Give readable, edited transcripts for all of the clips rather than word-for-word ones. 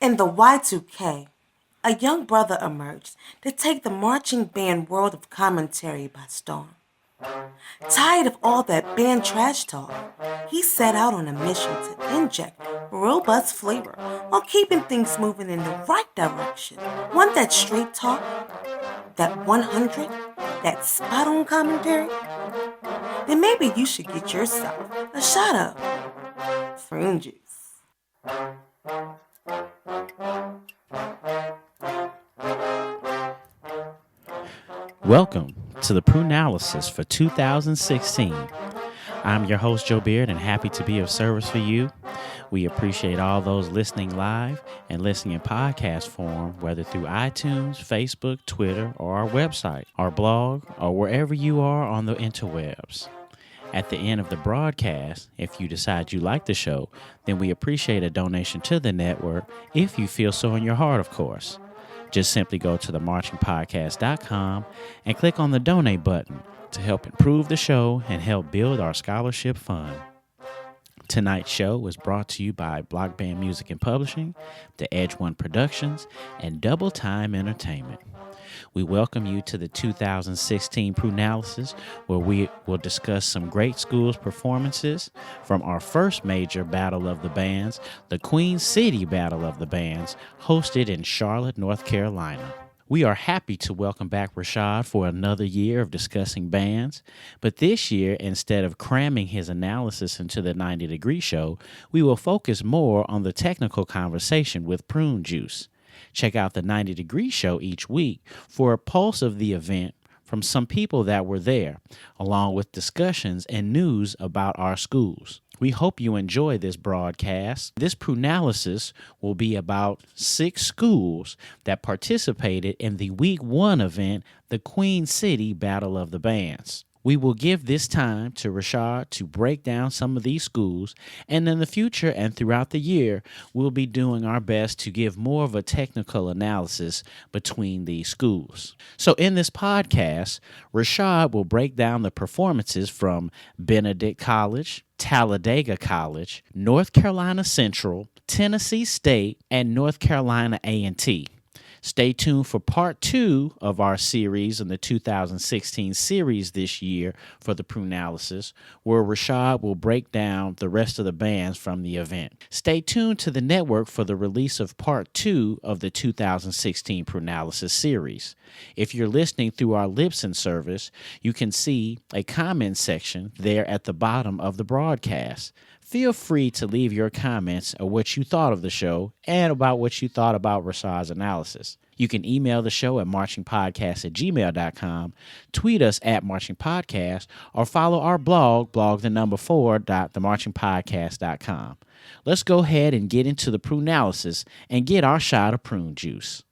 In the Y2K, a young brother emerged to take the marching band world of commentary by storm. Tired of all that band trash talk, he set out on a mission to inject robust flavor while keeping things moving in the right direction. Want that straight talk? That 100? That spot-on commentary? Then maybe you should get yourself a shot of prune juice. Welcome to the Prunalysis for 2016. I'm your host, Joe Beard, and happy to be of service for you. We appreciate all those listening live and listening in podcast form, whether through iTunes, Facebook, Twitter, or our website, our blog, or wherever you are on the interwebs. At the end of the broadcast, if you decide you like the show, then we appreciate a donation to the network if you feel so in your heart, of course. Just simply go to themarchingpodcast.com and click on the donate button to help improve the show and help build our scholarship fund. Tonight's show is brought to you by Block Band Music and Publishing, The Edge One Productions, and Double Time Entertainment. We welcome you to the 2016 Prunalysis, where we will discuss some great schools performances from our first major Battle of the Bands, the Queen City Battle of the Bands, hosted in Charlotte, North Carolina. We are happy to welcome back Rashad for another year of discussing bands, but this year, instead of cramming his analysis into the 90 Degree Show, we will focus more on the technical conversation with Prune Juice. Check out the 90 Degree Show each week for a pulse of the event from some people that were there, along with discussions and news about our schools. We hope you enjoy this broadcast. This Prunalysis will be about 6 schools that participated in the Week 1 event, the Queen City Battle of the Bands. We will give this time to Rashad to break down some of these schools, and in the future and throughout the year, we'll be doing our best to give more of a technical analysis between these schools. So in this podcast, Rashad will break down the performances from Benedict College, Taladega College, North Carolina Central, Tennessee State, and North Carolina A&T. Stay tuned for part 2 of our series in the 2016 series this year for the Prunalysis, where Rashad will break down the rest of the bands from the event. Stay tuned to the network for the release of part 2 of the 2016 Prunalysis series. If you're listening through our Libsyn service, you can see a comment section there at the bottom of the broadcast. Feel free to leave your comments of what you thought of the show and about what you thought about Rashad's analysis. You can email the show at marchingpodcast@gmail.com, tweet us at marchingpodcast, or follow our blog, blog4.themarchingpodcast.com. Let's go ahead and get into the Prunalysis and get our shot of prune juice.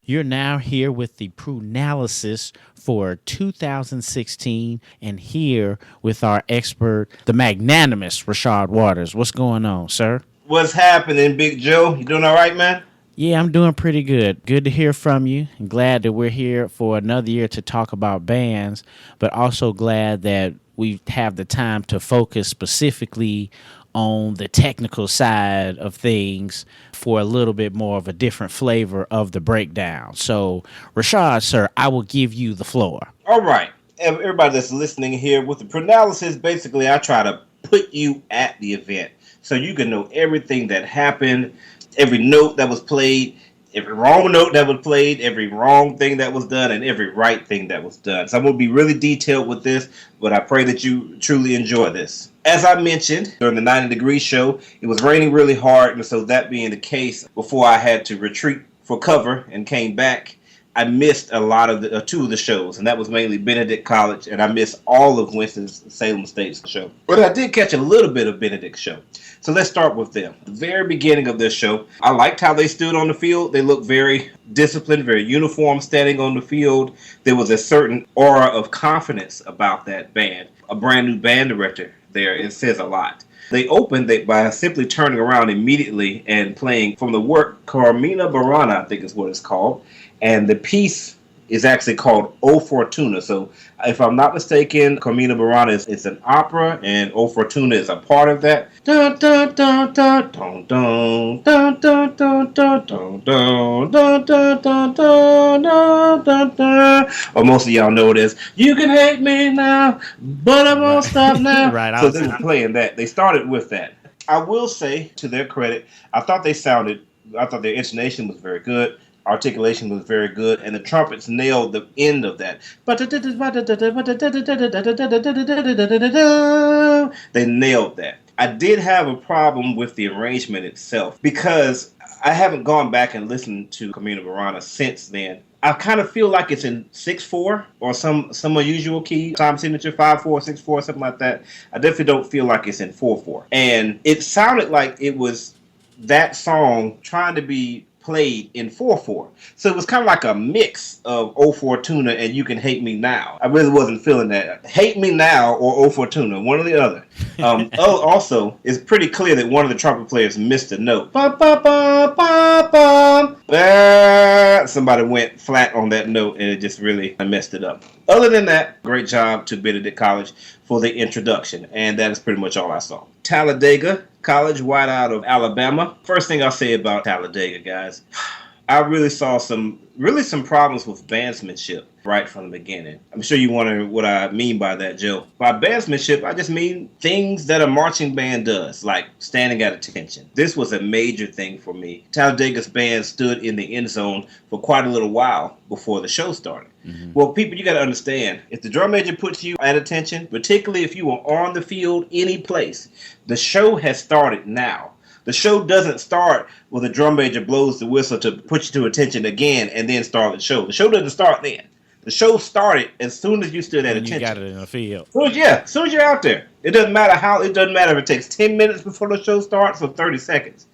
You're now here with the Prunalysis for 2016, and here with our expert, the magnanimous Rashad Watters. What's going on, sir? What's happening, Big Joe? You doing all right, man? Yeah, I'm doing pretty good. Good to hear from you. I'm glad that we're here for another year to talk about bands, but also glad that we have the time to focus specifically on the technical side of things for a little bit more of a different flavor of the breakdown. So, Rashad, sir, I will give you the floor. All right. Everybody that's listening here with the Prunalysis, basically I try to put you at the event so you can know everything that happened, every note that was played, every wrong note that was played, every wrong thing that was done, and every right thing that was done. So I'm going to be really detailed with this, but I pray that you truly enjoy this. As I mentioned during the 90 Degree Show, it was raining really hard, and so that being the case, before I had to retreat for cover and came back, I missed a lot of the 2 of the shows, and that was mainly Benedict College, and I missed all of Winston-Salem State's show. But I did catch a little bit of Benedict's show. So let's start with them. The very beginning of this show, I liked how they stood on the field. They looked very disciplined, very uniform standing on the field. There was a certain aura of confidence about that band. A brand new band director there, it says a lot. They opened by simply turning around immediately and playing from the work Carmina Burana, I think is what it's called. And the piece is actually called O Fortuna. So, if I'm not mistaken, Carmina Burana is an opera, and O Fortuna is a part of that. Dun, dun, dun, dun, dun, dun, dun, dun, dun, dun, dun, dun, dun, dun, dun, dun, dun, dun. Or most of y'all know it is. You can hate me now, but I won't stop now. Right. So they were playing that. They started with that. I will say, to their credit, I thought their intonation was very good. Articulation was very good, and the trumpets nailed the end of that. They nailed that. I did have a problem with the arrangement itself because I haven't gone back and listened to Carmina Burana since then. I kind of feel like it's in 6/4 or some unusual key, time signature 5/4, 6/4, something like that. I definitely don't feel like it's in 4/4. And it sounded like it was that song trying to be played in 4/4. So it was kind of like a mix of O Fortuna and You Can Hate Me Now. I really wasn't feeling that. Hate Me Now or O Fortuna, one or the other. Also, it's pretty clear that one of the trumpet players missed a note. Somebody went flat on that note and it just really messed it up. Other than that, great job to Benedict College for the introduction, and that is pretty much all I saw. Taladega College, right out of Alabama. First thing I'll say about Taladega, guys, I really saw some problems with bandsmanship right from the beginning. I'm sure you wonder what I mean by that, Joe. By bandsmanship, I just mean things that a marching band does, like standing at attention. This was a major thing for me. Taladega's band stood in the end zone for quite a little while before the show started. Mm-hmm. Well, people, you got to understand, if the drum major puts you at attention, particularly if you were on the field any place, the show has started now. The show doesn't start when the drum major blows the whistle to put you to attention again and then start the show. The show doesn't start then. The show started as soon as you stood at attention. You got it in the field. As soon as you're out there. It doesn't matter if it takes 10 minutes before the show starts or 30 seconds.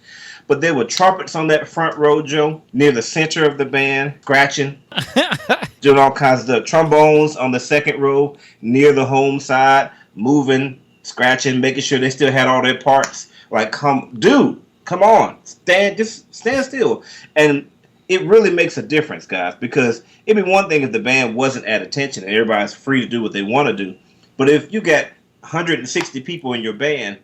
But there were trumpets on that front row, Joe, near the center of the band, scratching, doing all kinds of stuff. Trombones on the second row, near the home side, moving, scratching, making sure they still had all their parts. Like, come on, stand still. And it really makes a difference, guys, because it'd be one thing if the band wasn't at attention and everybody's free to do what they want to do. But if you got 160 people in your band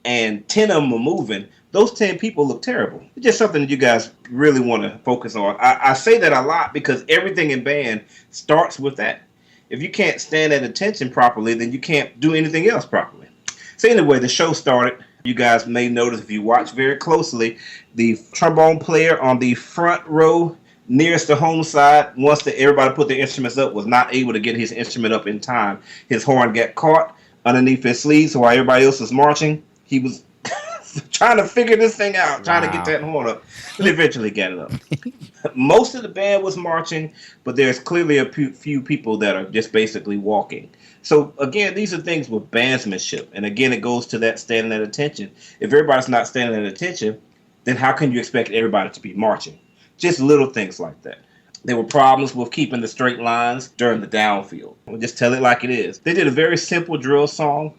and 10 of them are moving, those 10 people look terrible. It's just something that you guys really want to focus on. I say that a lot because everything in band starts with that. If you can't stand at attention properly, then you can't do anything else properly. So anyway, the show started. You guys may notice if you watch very closely, the trombone player on the front row nearest the home side, once everybody put their instruments up, was not able to get his instrument up in time. His horn got caught underneath his sleeve, so while everybody else was marching, he was trying to figure this thing out, trying to get that horn up, and eventually got it up. Most of the band was marching, but there's clearly a few people that are just basically walking. So, again, these are things with bandsmanship. And, again, it goes to that standing at attention. If everybody's not standing at attention, then how can you expect everybody to be marching? Just little things like that. There were problems with keeping the straight lines during the downfield. We'll just tell it like it is. They did a very simple drill song,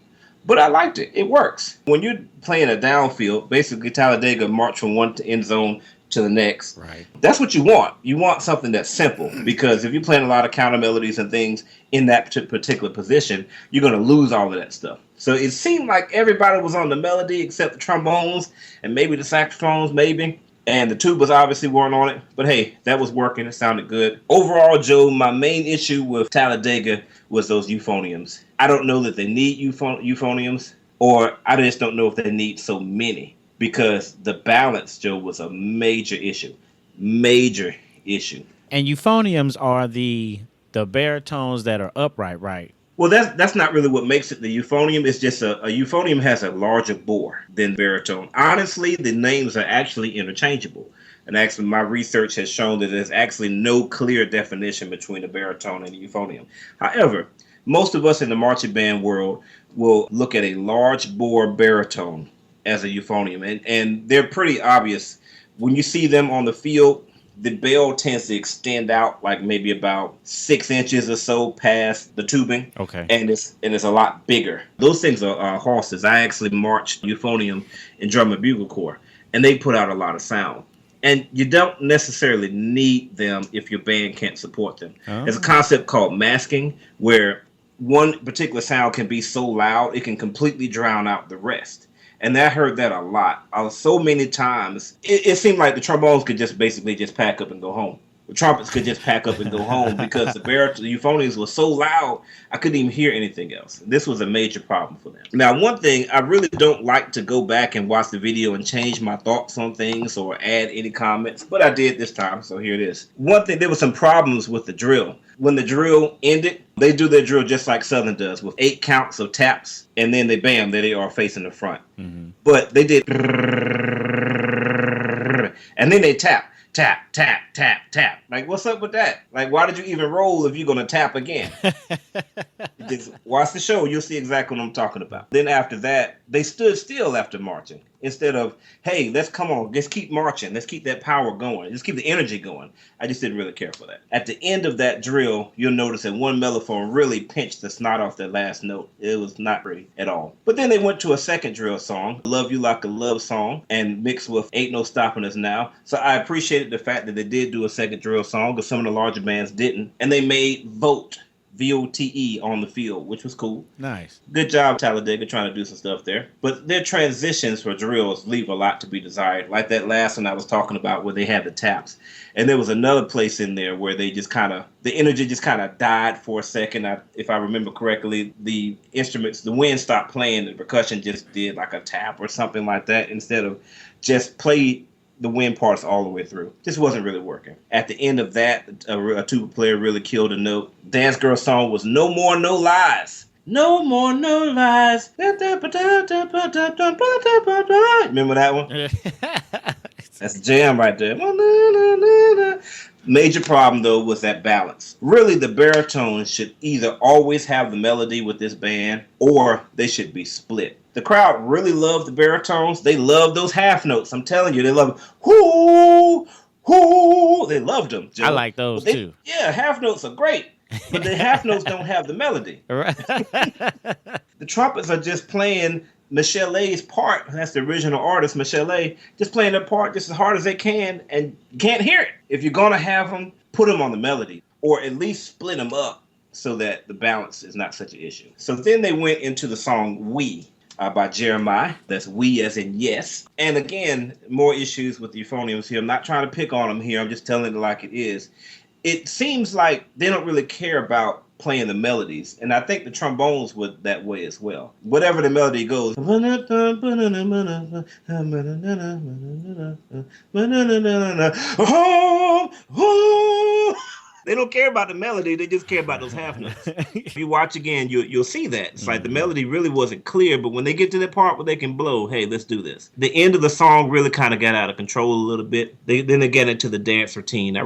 but I liked it. It works. When you're playing a downfield, basically Taladega march from one end zone to the next. Right. That's what you want. You want something that's simple, because if you're playing a lot of counter melodies and things in that particular position, you're going to lose all of that stuff. So it seemed like everybody was on the melody except the trombones and maybe the saxophones, maybe. And the tubas obviously weren't on it. But hey, that was working. It sounded good. Overall, Joe, my main issue with Taladega was those euphoniums. I don't know that they need euphoniums, or I just don't know if they need so many. Because the balance, Joe, was a major issue. Major issue. And euphoniums are the baritones that are upright, right? Well, that's not really what makes it the euphonium. It's just a euphonium has a larger bore than baritone. Honestly, the names are actually interchangeable. And actually, my research has shown that there's actually no clear definition between a baritone and a euphonium. However, most of us in the marching band world will look at a large bore baritone as a euphonium, and they're pretty obvious. When you see them on the field, the bell tends to extend out like maybe about 6 inches or so past the tubing. Okay. And it's a lot bigger. Those things are horses. I actually marched euphonium in drum and bugle corps, and they put out a lot of sound. And you don't necessarily need them if your band can't support them. There's a Oh. concept called masking where one particular sound can be so loud it can completely drown out the rest. And I heard that a lot. So many times, it seemed like the trombones could just basically just pack up and go home. The trumpets could just pack up and go home because the euphoniums were so loud, I couldn't even hear anything else. This was a major problem for them. Now, one thing, I really don't like to go back and watch the video and change my thoughts on things or add any comments, but I did this time, so here it is. One thing, there were some problems with the drill. When the drill ended, they do their drill just like Southern does, with 8 counts of taps, and then there they are facing the front. Mm-hmm. But they did, and then they tap. Tap, tap, tap, tap. Like, what's up with that? Like, why did you even roll if you're going to tap again? Just watch the show. You'll see exactly what I'm talking about. Then after that, they stood still after marching. Instead of, hey, let's keep marching. Let's keep that power going. Let's keep the energy going. I just didn't really care for that. At the end of that drill, you'll notice that one mellophone really pinched the snot off that last note. It was not pretty at all. But then they went to a second drill song, Love You Like a Love Song, and mixed with Ain't No Stopping Us Now. So I appreciated the fact that they did do a second drill song, because some of the larger bands didn't. And they made Vote. VOTE on the field, which was cool. Nice. Good job, Taladega, trying to do some stuff there. But their transitions for drills leave a lot to be desired. Like that last one I was talking about where they had the taps. And there was another place in there where they just kind of, the energy just kind of died for a second. If I remember correctly, the instruments, the wind stopped playing, the percussion just did like a tap or something like that instead of just play the wind parts all the way through. Just wasn't really working. At the end of that, a tuba player really killed a note. Dance Girl song was No More No Lies. No More No Lies. Remember that one? That's a jam right there. Major problem, though, was that balance. Really, the baritones should either always have the melody with this band, or they should be split. The crowd really loved the baritones. They loved those half notes. I'm telling you, they love them. Whoo, whoo. They loved them, Joe. I like those, too. Yeah, half notes are great, but the half notes don't have the melody. The trumpets are just playing Michelle A's part. That's the original artist, Michelle A. Just playing their part just as hard as they can, and you can't hear it. If you're going to have them, put them on the melody, or at least split them up so that the balance is not such an issue. So then they went into the song We. By Jeremiah. That's we as in yes. And again, more issues with the euphoniums here. I'm not trying to pick on them here. I'm just telling it like it is. It seems like they don't really care about playing the melodies. And I think the trombones were that way as well. Whatever the melody goes. They don't care about the melody. They just care about those half notes. If you watch again, you'll see that. It's like the melody really wasn't clear, but when they get to that part where they can blow, hey, let's do this. The end of the song really kind of got out of control a little bit. Then they get into the dance routine. I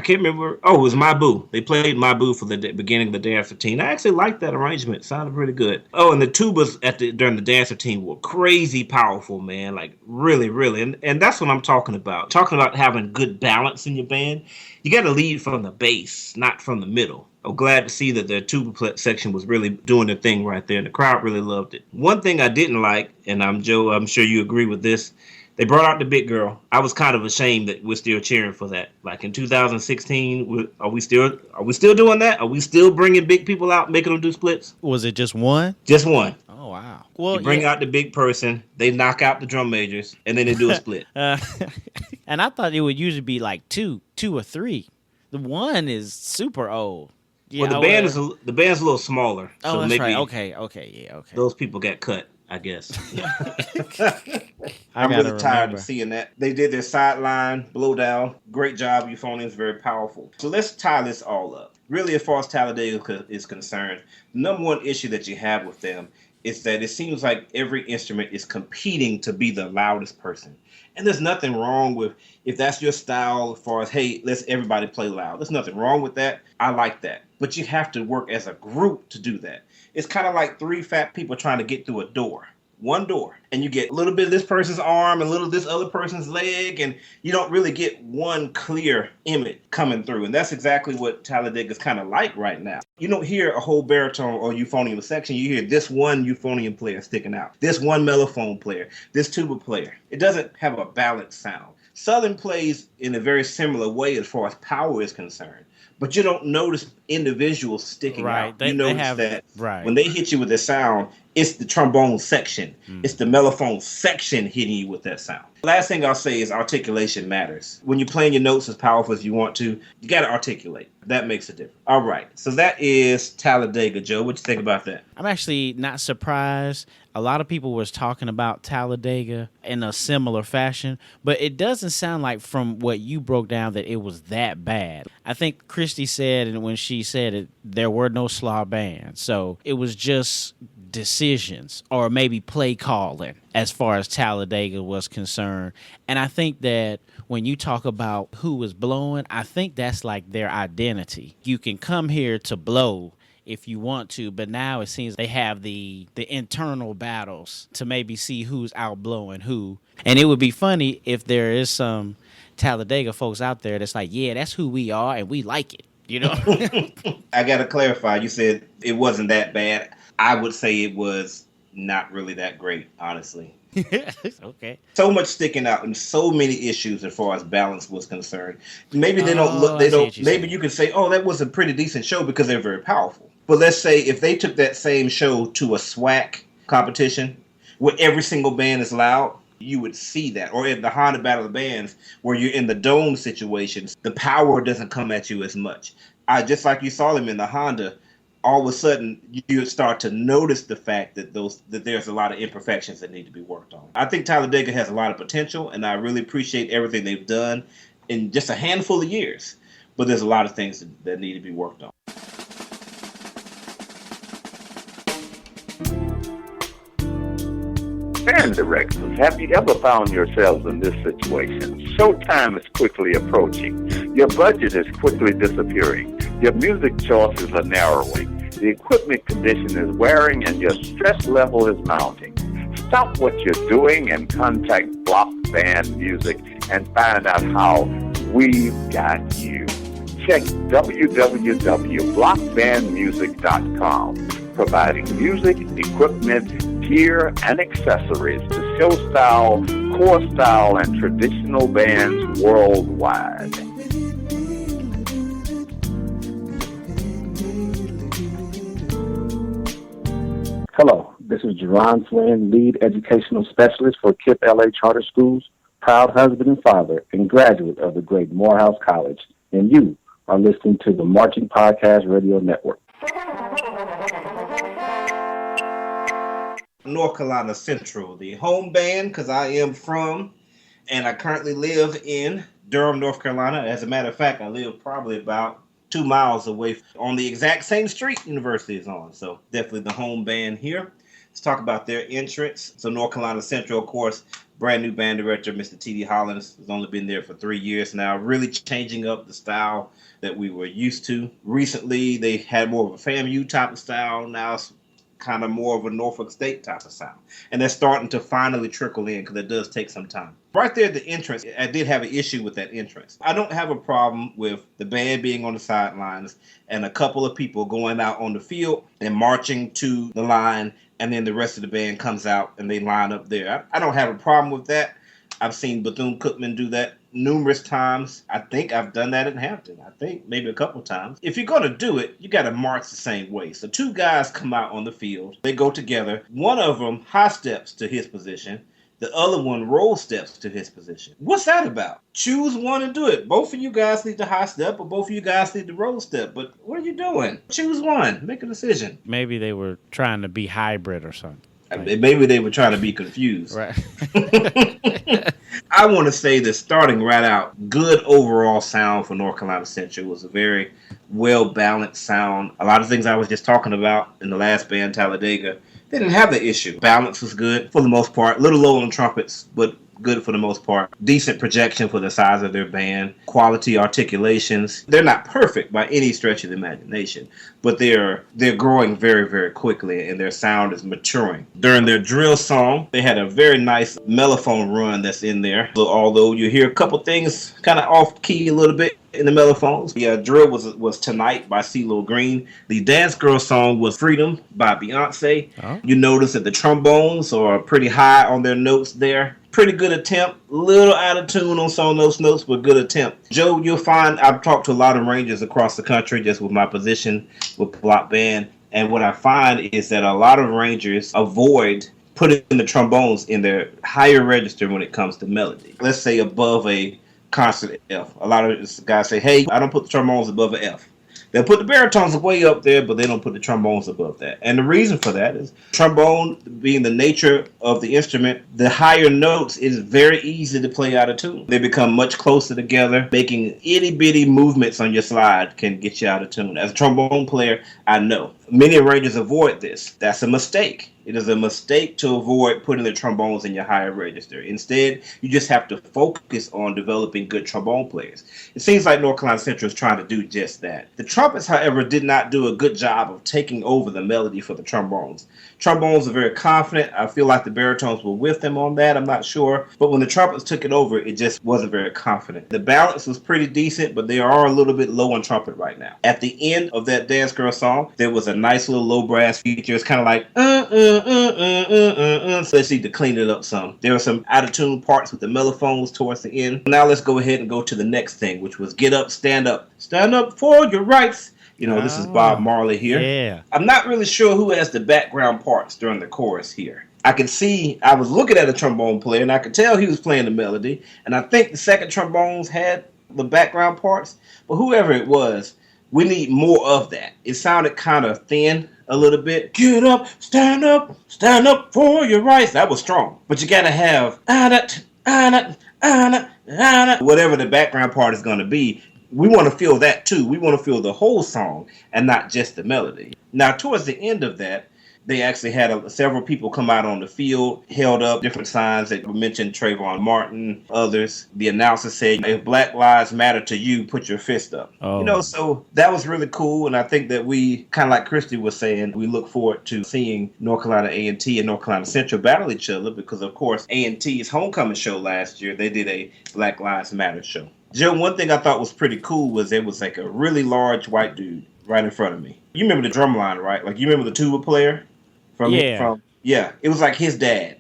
can't remember. Oh, it was My Boo. They played My Boo for the beginning of the dance routine. I actually liked that arrangement. It sounded really good. Oh, and the tubas during the dance routine were crazy powerful, man. Like really, really. And that's what I'm talking about. Talking about having good balance in your band. You got to lead from the bass, not from the middle. I'm glad to see that their tuba section was really doing their thing right there, and the crowd really loved it. One thing I didn't like, and I'm sure you agree with this, they brought out the big girl. I was kind of ashamed that we're still cheering for that. Like in 2016, are we still doing that? Are we still bringing big people out, making them do splits? Was it just one? Just one. Oh, wow. Well, you bring out the big person, they knock out the drum majors, and then they do a split. And I thought it would usually be like two or three. The one is super old. Yeah, well, the band's a little smaller. Oh, so that's maybe right. Okay. Those people got cut, I guess. I'm really tired of seeing that. They did their sideline, blow down. Great job, euphoniums, very powerful. So let's tie this all up. Really, as far as Taladega is concerned, the number one issue that you have with them is that it seems like every instrument is competing to be the loudest person. And there's nothing wrong with, if that's your style as far as, hey, let's everybody play loud. There's nothing wrong with that. I like that. But you have to work as a group to do that. It's kind of like 3 fat people trying to get through a door. One door. And you get a little bit of this person's arm and a little of this other person's leg, and you don't really get one clear image coming through. And that's exactly what Taladega is kind of like right now. You don't hear a whole baritone or euphonium section. You hear this one euphonium player sticking out, this one mellophone player, this tuba player. It doesn't have a balanced sound. Southern plays in a very similar way as far as power is concerned, but you don't notice individuals sticking Right. out. You They notice have that right. when they hit you with the sound, it's the trombone section, it's the mellophone section hitting you with that sound. Last thing I'll say is articulation matters. When you're playing your notes as powerful as you want to, you got to articulate. That makes a difference. All right, so that is Taladega, Joe. What you think about that? I'm actually not surprised. A lot of people was talking about Taladega in a similar fashion, but it doesn't sound like from what you broke down that it was that bad. I think Christy said, and when she said it, there were no slaw bands. So it was just decisions or maybe play calling as far as Taladega was concerned. And I think that when you talk about who was blowing, I think that's like their identity. You can come here to blow if you want to, but now it seems they have the internal battles to maybe see who's out blowing who. And it would be funny if there is some Taladega folks out there that's like, yeah, that's who we are and we like it, you know? I got to clarify. You said it wasn't that bad. I would say it was not really that great, honestly. Okay. So much sticking out and so many issues as far as balance was concerned. Maybe they don't look, they don't, maybe you could say, oh, that was a pretty decent show because they're very powerful. But let's say if they took that same show to a SWAC competition where every single band is loud, you would see that. Or in the Honda Battle of the Bands where you're in the dome situations, the power doesn't come at you as much. Just like you saw them in the Honda, all of a sudden you would start to notice the fact that there's a lot of imperfections that need to be worked on. I think Taladega has a lot of potential, and I really appreciate everything they've done in just a handful of years. But there's a lot of things that need to be worked on. Band directors, have you ever found yourselves in this situation? Showtime is quickly approaching. Your budget is quickly disappearing. Your music choices are narrowing. The equipment condition is wearing and your stress level is mounting. Stop what you're doing and contact Block Band Music and find out how we've got you. Check www.blockbandmusic.com, providing music, equipment, gear, and accessories to show style, core style, and traditional bands worldwide. Hello, this is Jerron Flynn, Lead Educational Specialist for KIPP LA Charter Schools, proud husband and father, and graduate of the great Morehouse College, and you are listening to the Marching Podcast Radio Network. North Carolina Central, the home band, because I am from, and I currently live in Durham, North Carolina. As a matter of fact, I live probably about 2 miles away on the exact same street University is on. So definitely the home band here. Let's talk about their entrance. So North Carolina Central, of course, brand new band director, Mr. T.D. Hollins, has only been there for 3 years now, really changing up the style that we were used to. Recently, they had more of a FAMU type of style. Now it's kind of more of a Norfolk State type of sound. And they're starting to finally trickle in because it does take some time. Right there at the entrance, I did have an issue with that entrance. I don't have a problem with the band being on the sidelines and a couple of people going out on the field and marching to the line, and then the rest of the band comes out and they line up there. I don't have a problem with that. I've seen Bethune-Cookman do that numerous times. I think I've done that in Hampton. I think maybe a couple times. If you're going to do it, you got to march the same way. So two guys come out on the field. They go together. One of them high steps to his position. The other one roll steps to his position. What's that about? Choose one and do it. Both of you guys need to high step, or both of you guys need to roll step. But what are you doing? Choose one. Make a decision. Maybe they were trying to be hybrid or something. Maybe they were trying to be confused. Right. I want to say that starting right out, good overall sound for North Carolina Central. It was a very well-balanced sound. A lot of things I was just talking about in the last band, Taladega, they didn't have the issue. Balance was good for the most part. A little low on trumpets, but good for the most part. Decent projection for the size of their band. Quality articulations. They're not perfect by any stretch of the imagination, but they're growing very, very quickly, and their sound is maturing. During their drill song, they had a very nice mellophone run that's in there. So although you hear a couple things kind of off key a little bit in the mellophones. The drill was Tonight by CeeLo Green. The dance girl song was Freedom by Beyonce. Oh. You notice that the trombones are pretty high on their notes there. Pretty good attempt. Little out of tune on some of those notes, but good attempt. Joe, you'll find I've talked to a lot of rangers across the country just with my position with block band. And what I find is that a lot of rangers avoid putting the trombones in their higher register when it comes to melody. Let's say above a constant F. A lot of guys say, hey, I don't put the trombones above an F. They'll put the baritones way up there, but they don't put the trombones above that. And the reason for that is trombone being the nature of the instrument, the higher notes is very easy to play out of tune. They become much closer together. Making itty-bitty movements on your slide can get you out of tune. As a trombone player, I know. Many arrangers avoid this. That's a mistake. It is a mistake to avoid putting the trombones in your higher register. Instead, you just have to focus on developing good trombone players. It seems like North Carolina Central is trying to do just that. The trumpets, however, did not do a good job of taking over the melody for the trombones. Trombones are very confident. I feel like the baritones were with them on that. I'm not sure. But when the trumpets took it over, it just wasn't very confident. The balance was pretty decent, but they are a little bit low on trumpet right now. At the end of that Dance Girl song, there was a nice little low brass feature. It's kind of like, so let's need to clean it up some. There were some out of tune parts with the mellophones towards the end. Now let's go ahead and go to the next thing, which was get up, stand up for your rights. You know, this is Bob Marley here. Yeah. I'm not really sure who has the background parts during the chorus here. I could see, I was looking at a trombone player, and I could tell he was playing the melody, and I think the second trombones had the background parts, but whoever it was, we need more of that. It sounded kind of thin a little bit. Get up, stand up for your rights. That was strong, but you gotta have whatever the background part is going to be. We want to feel that too. We want to feel the whole song and not just the melody. Now, towards the end of that, they actually had several people come out on the field, held up different signs that mentioned Trayvon Martin, others. The announcer said, if Black Lives Matter to you, put your fist up. Oh. You know, so that was really cool. And I think that we, kind of like Christy was saying, we look forward to seeing North Carolina A&T and North Carolina Central battle each other because, of course, A&T's homecoming show last year, they did a Black Lives Matter show. Joe, one thing I thought was pretty cool was there was like a really large white dude right in front of me. You remember the drum line, right? Like, you remember the tuba player? Yeah, it was like his dad.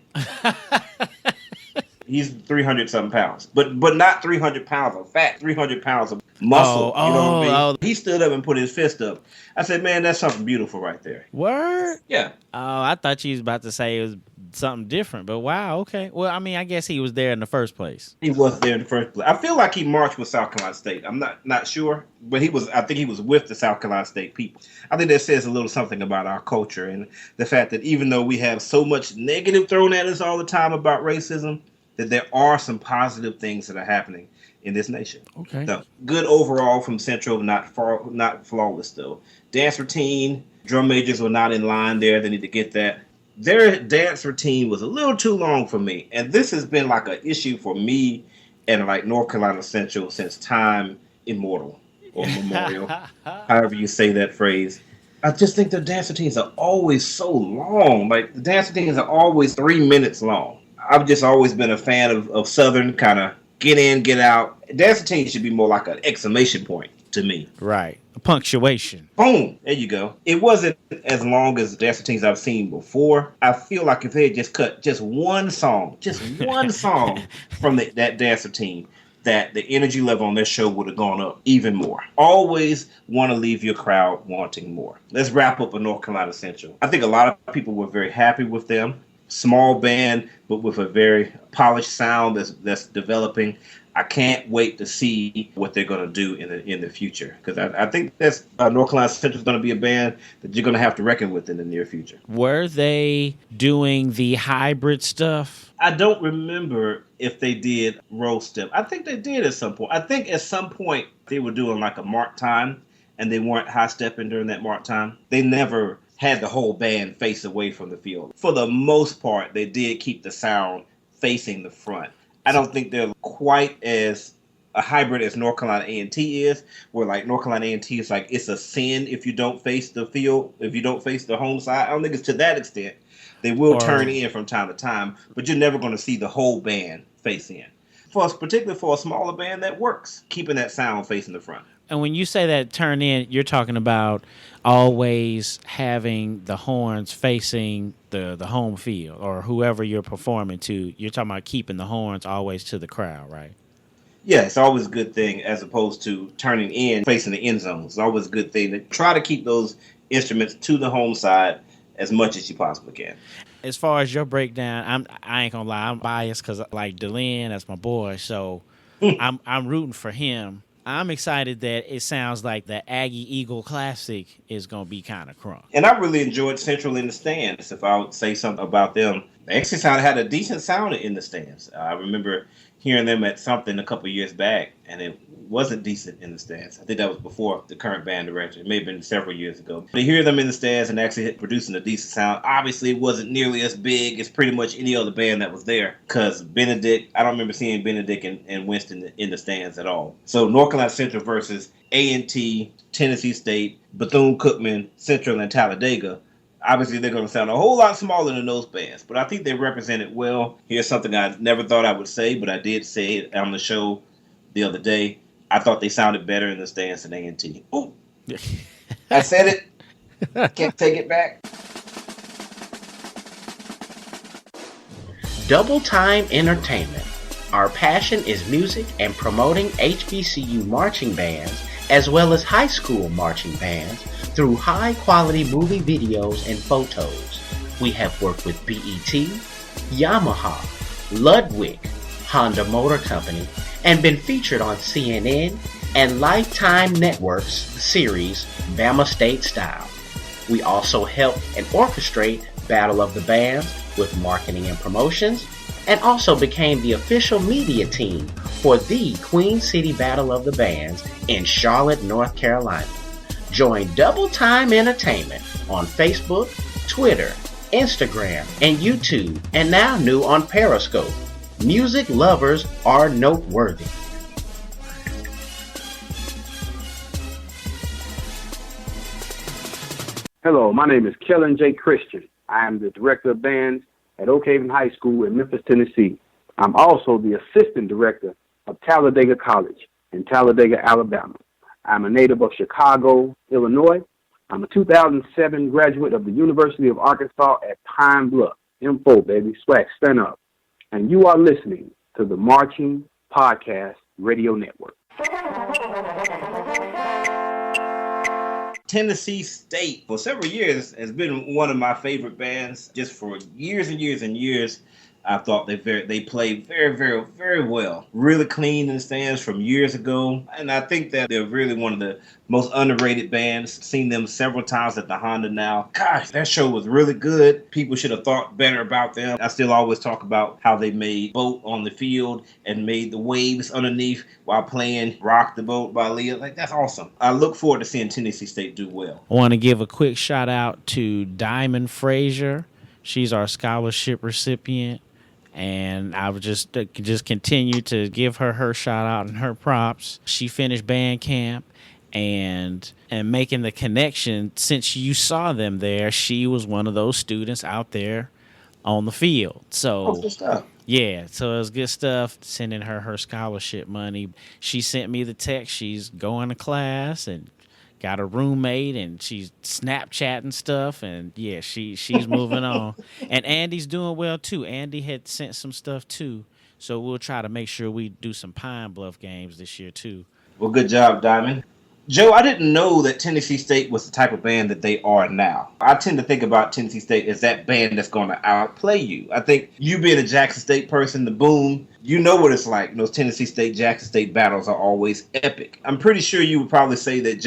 He's 300-something pounds, but not 300 pounds of fat, 300 pounds of muscle. You know what I mean? He stood up and put his fist up. I said, man, that's something beautiful right there. Word? Yeah. Oh, I thought you was about to say it was something different, but wow, okay. Well, I mean, I guess he was there in the first place. He was there in the first place. I feel like he marched with South Carolina State. I'm not sure, but I think he was with the South Carolina State people. I think that says a little something about our culture and the fact that even though we have so much negative thrown at us all the time about racism, that there are some positive things that are happening in this nation. Okay. So good overall from Central, not flawless though. Dance routine, drum majors were not in line there. They need to get that. Their dance routine was a little too long for me. And this has been like an issue for me and like North Carolina Central since time immortal or memorial, however you say that phrase. I just think their dance routines are always so long. Like the dance routines are always 3 minutes long. I've just always been a fan of Southern kind of get in, get out. Dance routine should be more like an exclamation point to me. Right. A punctuation. Boom. There you go. It wasn't as long as the dance routines I've seen before. I feel like if they had just cut just one song from that dance routine, that the energy level on their show would have gone up even more. Always want to leave your crowd wanting more. Let's wrap up a North Carolina Central. I think a lot of people were very happy with them. Small band, but with a very polished sound that's developing. I can't wait to see what they're going to do in the future because I think that's North Carolina Central is going to be a band that you're going to have to reckon with in the near future. Were they doing the hybrid stuff? I don't remember if they did roll step. I think they did at some point. I think at some point they were doing like a mark time and they weren't high stepping during that mark time. They never had the whole band face away from the field. For the most part, they did keep the sound facing the front. I don't think they're quite as a hybrid as North Carolina A&T is, where like North Carolina A&T is like it's a sin if you don't face the field, if you don't face the home side. I don't think it's to that extent. They will turn in from time to time, but you're never going to see the whole band face in. Particularly for a smaller band, that works, keeping that sound facing the front. And when you say that turn in, you're talking about always having the horns facing the home field or whoever you're performing to. You're talking about keeping the horns always to the crowd, right? Yeah, it's always a good thing as opposed to turning in, facing the end zone. It's always a good thing to try to keep those instruments to the home side as much as you possibly can. As far as your breakdown, I ain't gonna lie, I'm biased because like DeLynn, that's my boy, so I'm rooting for him. I'm excited that it sounds like the Aggie Eagle Classic is gonna be kind of crunk. And I really enjoyed Central in the stands. If I would say something about them, they actually had a decent sound in the stands. I remember hearing them at something a couple years back, and it wasn't decent in the stands. I think that was before the current band director. It may have been several years ago. To hear them in the stands and actually producing a decent sound, obviously it wasn't nearly as big as pretty much any other band that was there. Because Benedict, I don't remember seeing Benedict and Winston in the stands at all. So North Carolina Central versus A&T, Tennessee State, Bethune-Cookman, Central, and Taladega. Obviously, they're going to sound a whole lot smaller than those bands, but I think they represent it well. Here's something I never thought I would say, but I did say it on the show the other day. I thought they sounded better in the stands than A&T. Oh, I said it. Can't take it back. Double Time Entertainment. Our passion is music and promoting HBCU marching bands as well as high school marching bands through high-quality movie videos and photos. We have worked with BET, Yamaha, Ludwig, Honda Motor Company, and been featured on CNN and Lifetime Network's series Bama State Style. We also help and orchestrate Battle of the Bands with marketing and promotions, and also became the official media team for the Queen City Battle of the Bands in Charlotte, North Carolina. Join Double Time Entertainment on Facebook, Twitter, Instagram, and YouTube, and now new on Periscope. Music lovers are noteworthy. Hello, my name is Kellen J. Christian. I am the director of bands at Oak Haven High School in Memphis, Tennessee. I'm also the assistant director of Taladega College in Taladega, Alabama. I'm a native of Chicago, Illinois. I'm a 2007 graduate of the University of Arkansas at Pine Bluff. M4, baby. Swag, stand up. And you are listening to the Marching Podcast Radio Network. Tennessee State, for several years, has been one of my favorite bands. Just for years and years and years, I thought they played very, very, very well. Really clean in the stands from years ago. And I think that they're really one of the most underrated bands. Seen them several times at the Honda now. Gosh, that show was really good. People should have thought better about them. I still always talk about how they made Boat on the Field and made the waves underneath while playing Rock the Boat by Leah. Like, that's awesome. I look forward to seeing Tennessee State do well. I want to give a quick shout out to Diamond Frazier. She's our scholarship recipient. And I would just continue to give her shout out and her props. She finished band camp and making the connection. Since you saw them there, she was one of those students out there on the field. So good stuff. Yeah, so it was good stuff. Sending her scholarship money. She sent me the text. She's going to class and got a roommate, and she's Snapchatting stuff, and yeah, she's moving on. And Andy's doing well too. Andy had sent some stuff too, so we'll try to make sure we do some Pine Bluff games this year too. Well, good job, Diamond. Joe, I didn't know that Tennessee State was the type of band that they are now. I tend to think about Tennessee State as that band that's going to outplay you. I think you being a Jackson State person, the Boom, you know what it's like. Those Tennessee State-Jackson State battles are always epic. I'm pretty sure you would probably say that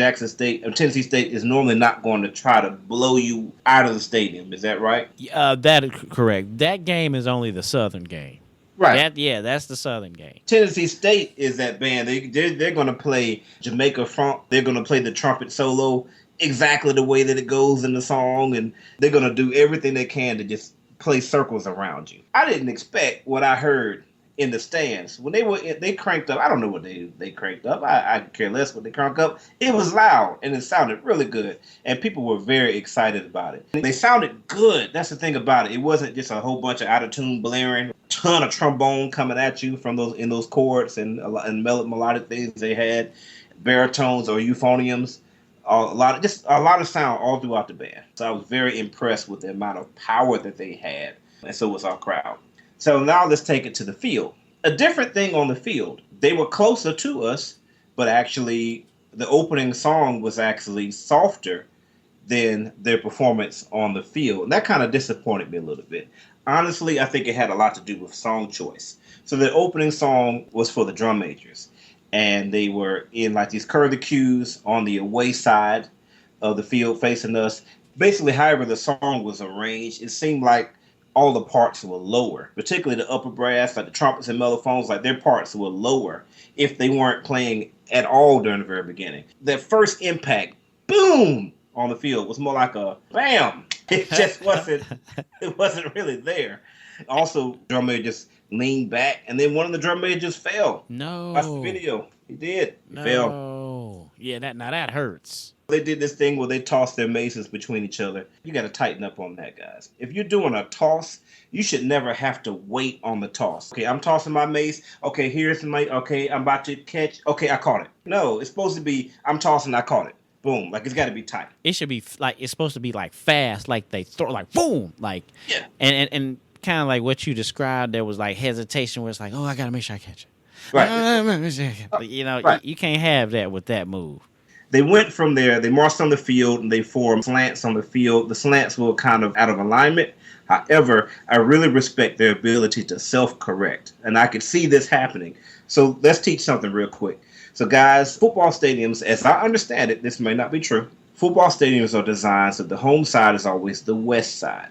Tennessee State is normally not going to try to blow you out of the stadium. Is that right? That is correct. That game is only the Southern game. Right. That's the Southern game. Tennessee State is that band. They're going to play Jamaica Funk. They're going to play the trumpet solo exactly the way that it goes in the song, and they're going to do everything they can to just play circles around you. I didn't expect what I heard in the stands when they cranked up. I don't know what they cranked up. I care less what they cranked up. It was loud and it sounded really good, and people were very excited about it. They sounded good. That's the thing about it. It wasn't just a whole bunch of out of tune blaring, ton of trombone coming at you from those chords and melodic things they had, baritones or euphoniums. a lot of sound all throughout the band. So I was very impressed with the amount of power that they had, and so was our crowd. So now let's take it to the field. A different thing on the field. They were closer to us, but actually the opening song was actually softer than their performance on the field. And that kind of disappointed me a little bit. Honestly, I think it had a lot to do with song choice. So the opening song was for the drum majors, and they were in like these curlicues on the away side of the field facing us. Basically, however the song was arranged, it seemed like all the parts were lower, particularly the upper brass, like the trumpets and mellophones, like their parts were lower if they weren't playing at all during the very beginning. That first impact, boom, on the field was more like a bam. It just wasn't really there. Also, drum major just leaned back, and then one of the drum majors fell. No. Watch the video. He did. He fell. Yeah, that hurts. They did this thing where they tossed their maces between each other. You got to tighten up on that, guys. If you're doing a toss, you should never have to wait on the toss. Okay, I'm tossing my mace. Okay, here's my, okay, I'm about to catch. Okay, I caught it. No, it's supposed to be, I'm tossing, I caught it. Boom. Like, it's got to be tight. It should be like, it's supposed to be like fast, like they throw, like boom, like, yeah. And kind of like what you described, there was like hesitation where it's like, oh, I got to make sure I catch it. Right. You know, right. You can't have that with that move. They went from there, they marched on the field, and they formed slants on the field. The slants were kind of out of alignment. However, I really respect their ability to self-correct, and I could see this happening. So let's teach something real quick. So guys, football stadiums, as I understand it, this may not be true, football stadiums are designed so the home side is always the west side,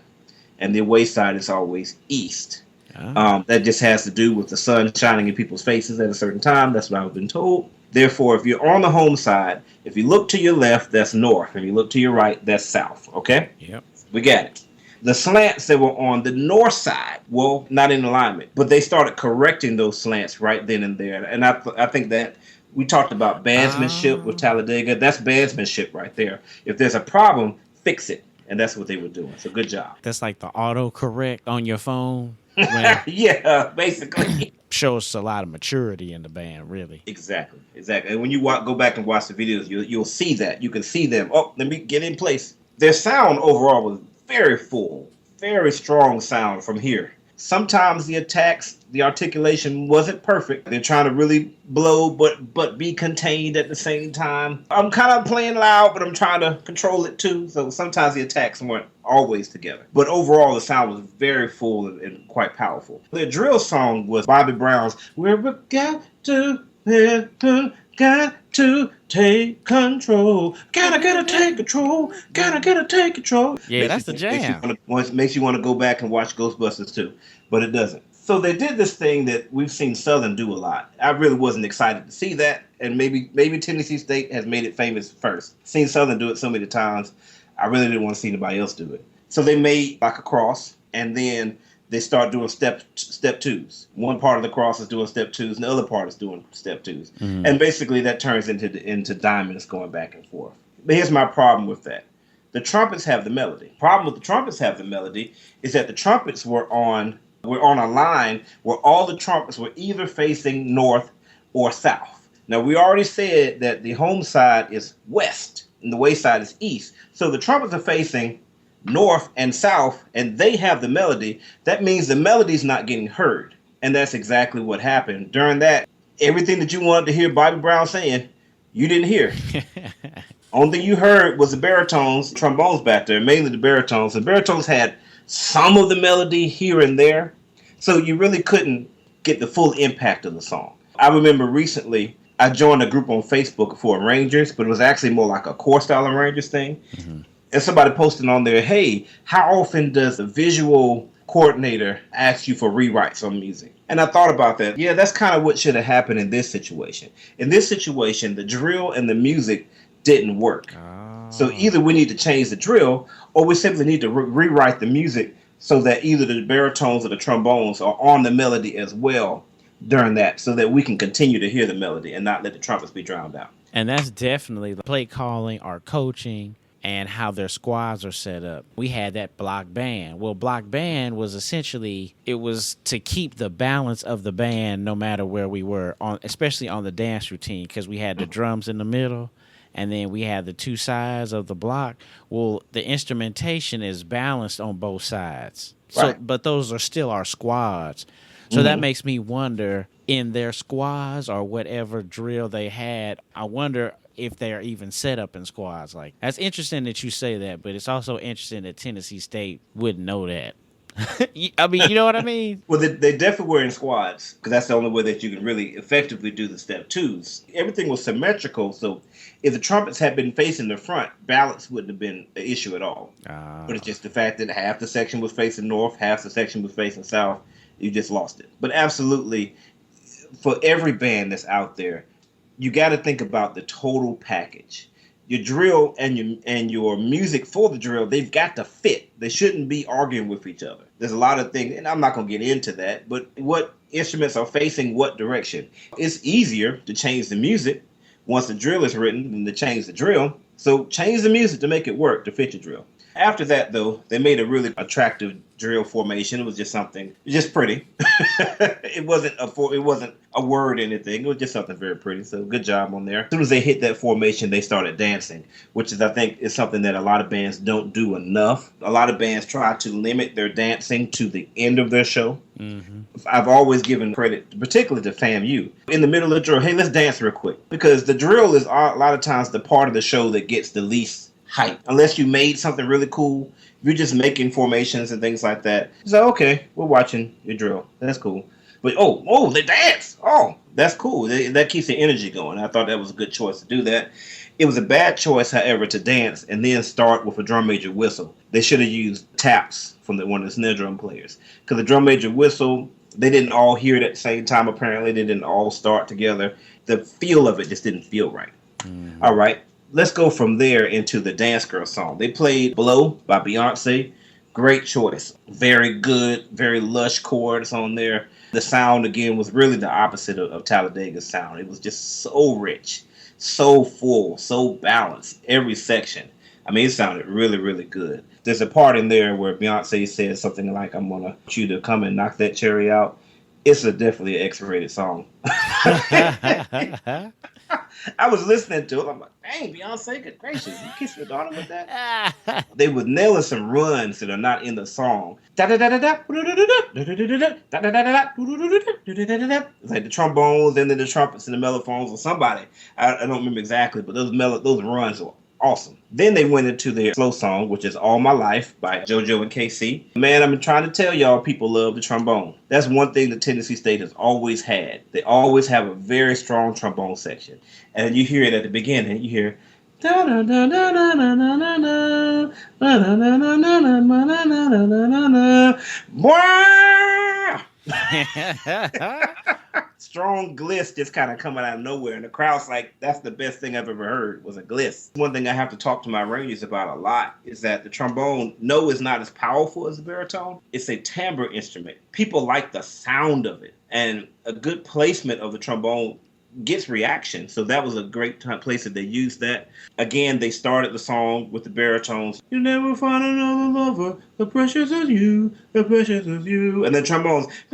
and the away side is always east. That just has to do with the sun shining in people's faces at a certain time. That's what I've been told. Therefore, if you're on the home side, if you look to your left, that's north. If you look to your right, that's south. Okay? Yep. We got it. The slants that were on the north side were not in alignment, but they started correcting those slants right then and there. And I think that we talked about bandsmanship with Taladega. That's bandsmanship right there. If there's a problem, fix it. And that's what they were doing. So good job. That's like the autocorrect on your phone. Yeah, basically. Shows a lot of maturity in the band, really. Exactly. And when you go back and watch the videos, you'll see that. You can see them. Oh, let me get in place. Their sound overall was very full, very strong sound from here. Sometimes the attacks, the articulation wasn't perfect. They're trying to really blow, but be contained at the same time. I'm kind of playing loud, but I'm trying to control it too. So sometimes the attacks weren't always together. But overall, the sound was very full and quite powerful. The drill song was Bobby Brown's "We've Got to take control. Gotta take control. Gotta take control." Yeah, that's the jam. Makes you want to go back and watch Ghostbusters too, but it doesn't. So they did this thing that we've seen Southern do a lot. I really wasn't excited to see that, and maybe Tennessee State has made it famous first. Seen Southern do it so many times, I really didn't want to see anybody else do it. So they made like a cross, and then they start doing step twos. One part of the cross is doing step twos, and the other part is doing step twos. Mm-hmm. And basically that turns into diamonds going back and forth. But here's my problem with that. The trumpets have the melody. Problem with the trumpets have the melody is that the trumpets were on a line where all the trumpets were either facing north or south. Now, we already said that the home side is west and the away side is east. So the trumpets are facing north and south, and they have the melody. That means the melody's not getting heard. And that's exactly what happened. During that, everything that you wanted to hear Bobby Brown saying, you didn't hear. Only thing you heard was the baritones, trombones back there, mainly the baritones. The baritones had some of the melody here and there, so you really couldn't get the full impact of the song. I remember recently, I joined a group on Facebook for arrangers, but it was actually more like a core-style arrangers thing. Mm-hmm. And somebody posted on there, hey, how often does the visual coordinator ask you for rewrites on music? And I thought about that. Yeah, that's kind of what should have happened in this situation. In this situation, the drill and the music didn't work. So either we need to change the drill, or we simply need to rewrite the music so that either the baritones or the trombones are on the melody as well during that, so that we can continue to hear the melody and not let the trumpets be drowned out. And that's definitely the play calling, our coaching, and how their squads are set up. We had that block band. Well, block band was essentially, it was to keep the balance of the band no matter where we were, on, especially on the dance routine, because we had the drums in the middle and then we have the two sides of the block. Well, the instrumentation is balanced on both sides. So, Right. but those are still our squads. So that makes me wonder, in their squads or whatever drill they had, I wonder if they're even set up in squads. Like, that's interesting that you say that, but it's also interesting that Tennessee State wouldn't know that. I mean, you know what I mean? Well, they definitely were in squads because that's the only way that you can really effectively do the step twos. Everything was symmetrical, so if the trumpets had been facing the front, balance wouldn't have been an issue at all. But it's just the fact that half the section was facing north, half the section was facing south. You just lost it. But absolutely, for every band that's out there, you got to think about the total package. Your drill and your music for the drill, they've got to fit. They shouldn't be arguing with each other. There's a lot of things, and I'm not going to get into that, but what instruments are facing what direction. It's easier to change the music once the drill is written than to change the drill. So change the music to make it work, to fit your drill. After that, though, they made a really attractive drill formation. It was just something, just pretty. It wasn't a word or anything. It was just something very pretty. So good job on there. As soon as they hit that formation, they started dancing, which is, I think, is something that a lot of bands don't do enough. A lot of bands try to limit their dancing to the end of their show. Mm-hmm. I've always given credit, particularly to FAMU. In the middle of the drill, hey, let's dance real quick. Because the drill is a lot of times the part of the show that gets the least hype. Unless you made something really cool, if you're just making formations and things like that, so okay, we're watching your drill. That's cool. But oh, they dance. Oh, that's cool. That keeps the energy going. I thought that was a good choice to do that. It was a bad choice, however, to dance and then start with a drum major whistle. They should have used taps from one of the snare drum players, because the drum major whistle, they didn't all hear it at the same time. Apparently, they didn't all start together. The feel of it just didn't feel right. Mm-hmm. All right. Let's go from there into the Dance Girl song. They played Blow by Beyonce. Great choice. Very good, very lush chords on there. The sound, again, was really the opposite of Taladega's sound. It was just so rich, so full, so balanced, every section. I mean, it sounded really, really good. There's a part in there where Beyonce says something like, I'm going to want you to come and knock that cherry out. It's definitely an X-rated song. I was listening to it. I'm like, dang, Beyonce, good gracious, you kiss your daughter with that? They were nailing some runs that are not in the song. It's like the trombones and then the trumpets and the mellophones or somebody. I don't remember exactly, but those runs were awesome. Then they went into their slow song, which is All My Life by JoJo and KC. Man, I've been trying to tell y'all, people love the trombone. That's one thing that Tennessee State has always had. They always have a very strong trombone section. And you hear it at the beginning. You hear strong gliss just kind of coming out of nowhere, and the crowd's like, that's the best thing I've ever heard, was a gliss. One thing I have to talk to my rangers about a lot is that the trombone, no, is not as powerful as the baritone. It's a timbre instrument. People like the sound of it, and a good placement of the trombone gets reaction. So that was a great place that they used that. Again, they started the song with the baritones. You never find another lover, the precious is you, the precious is you. And then trombones, put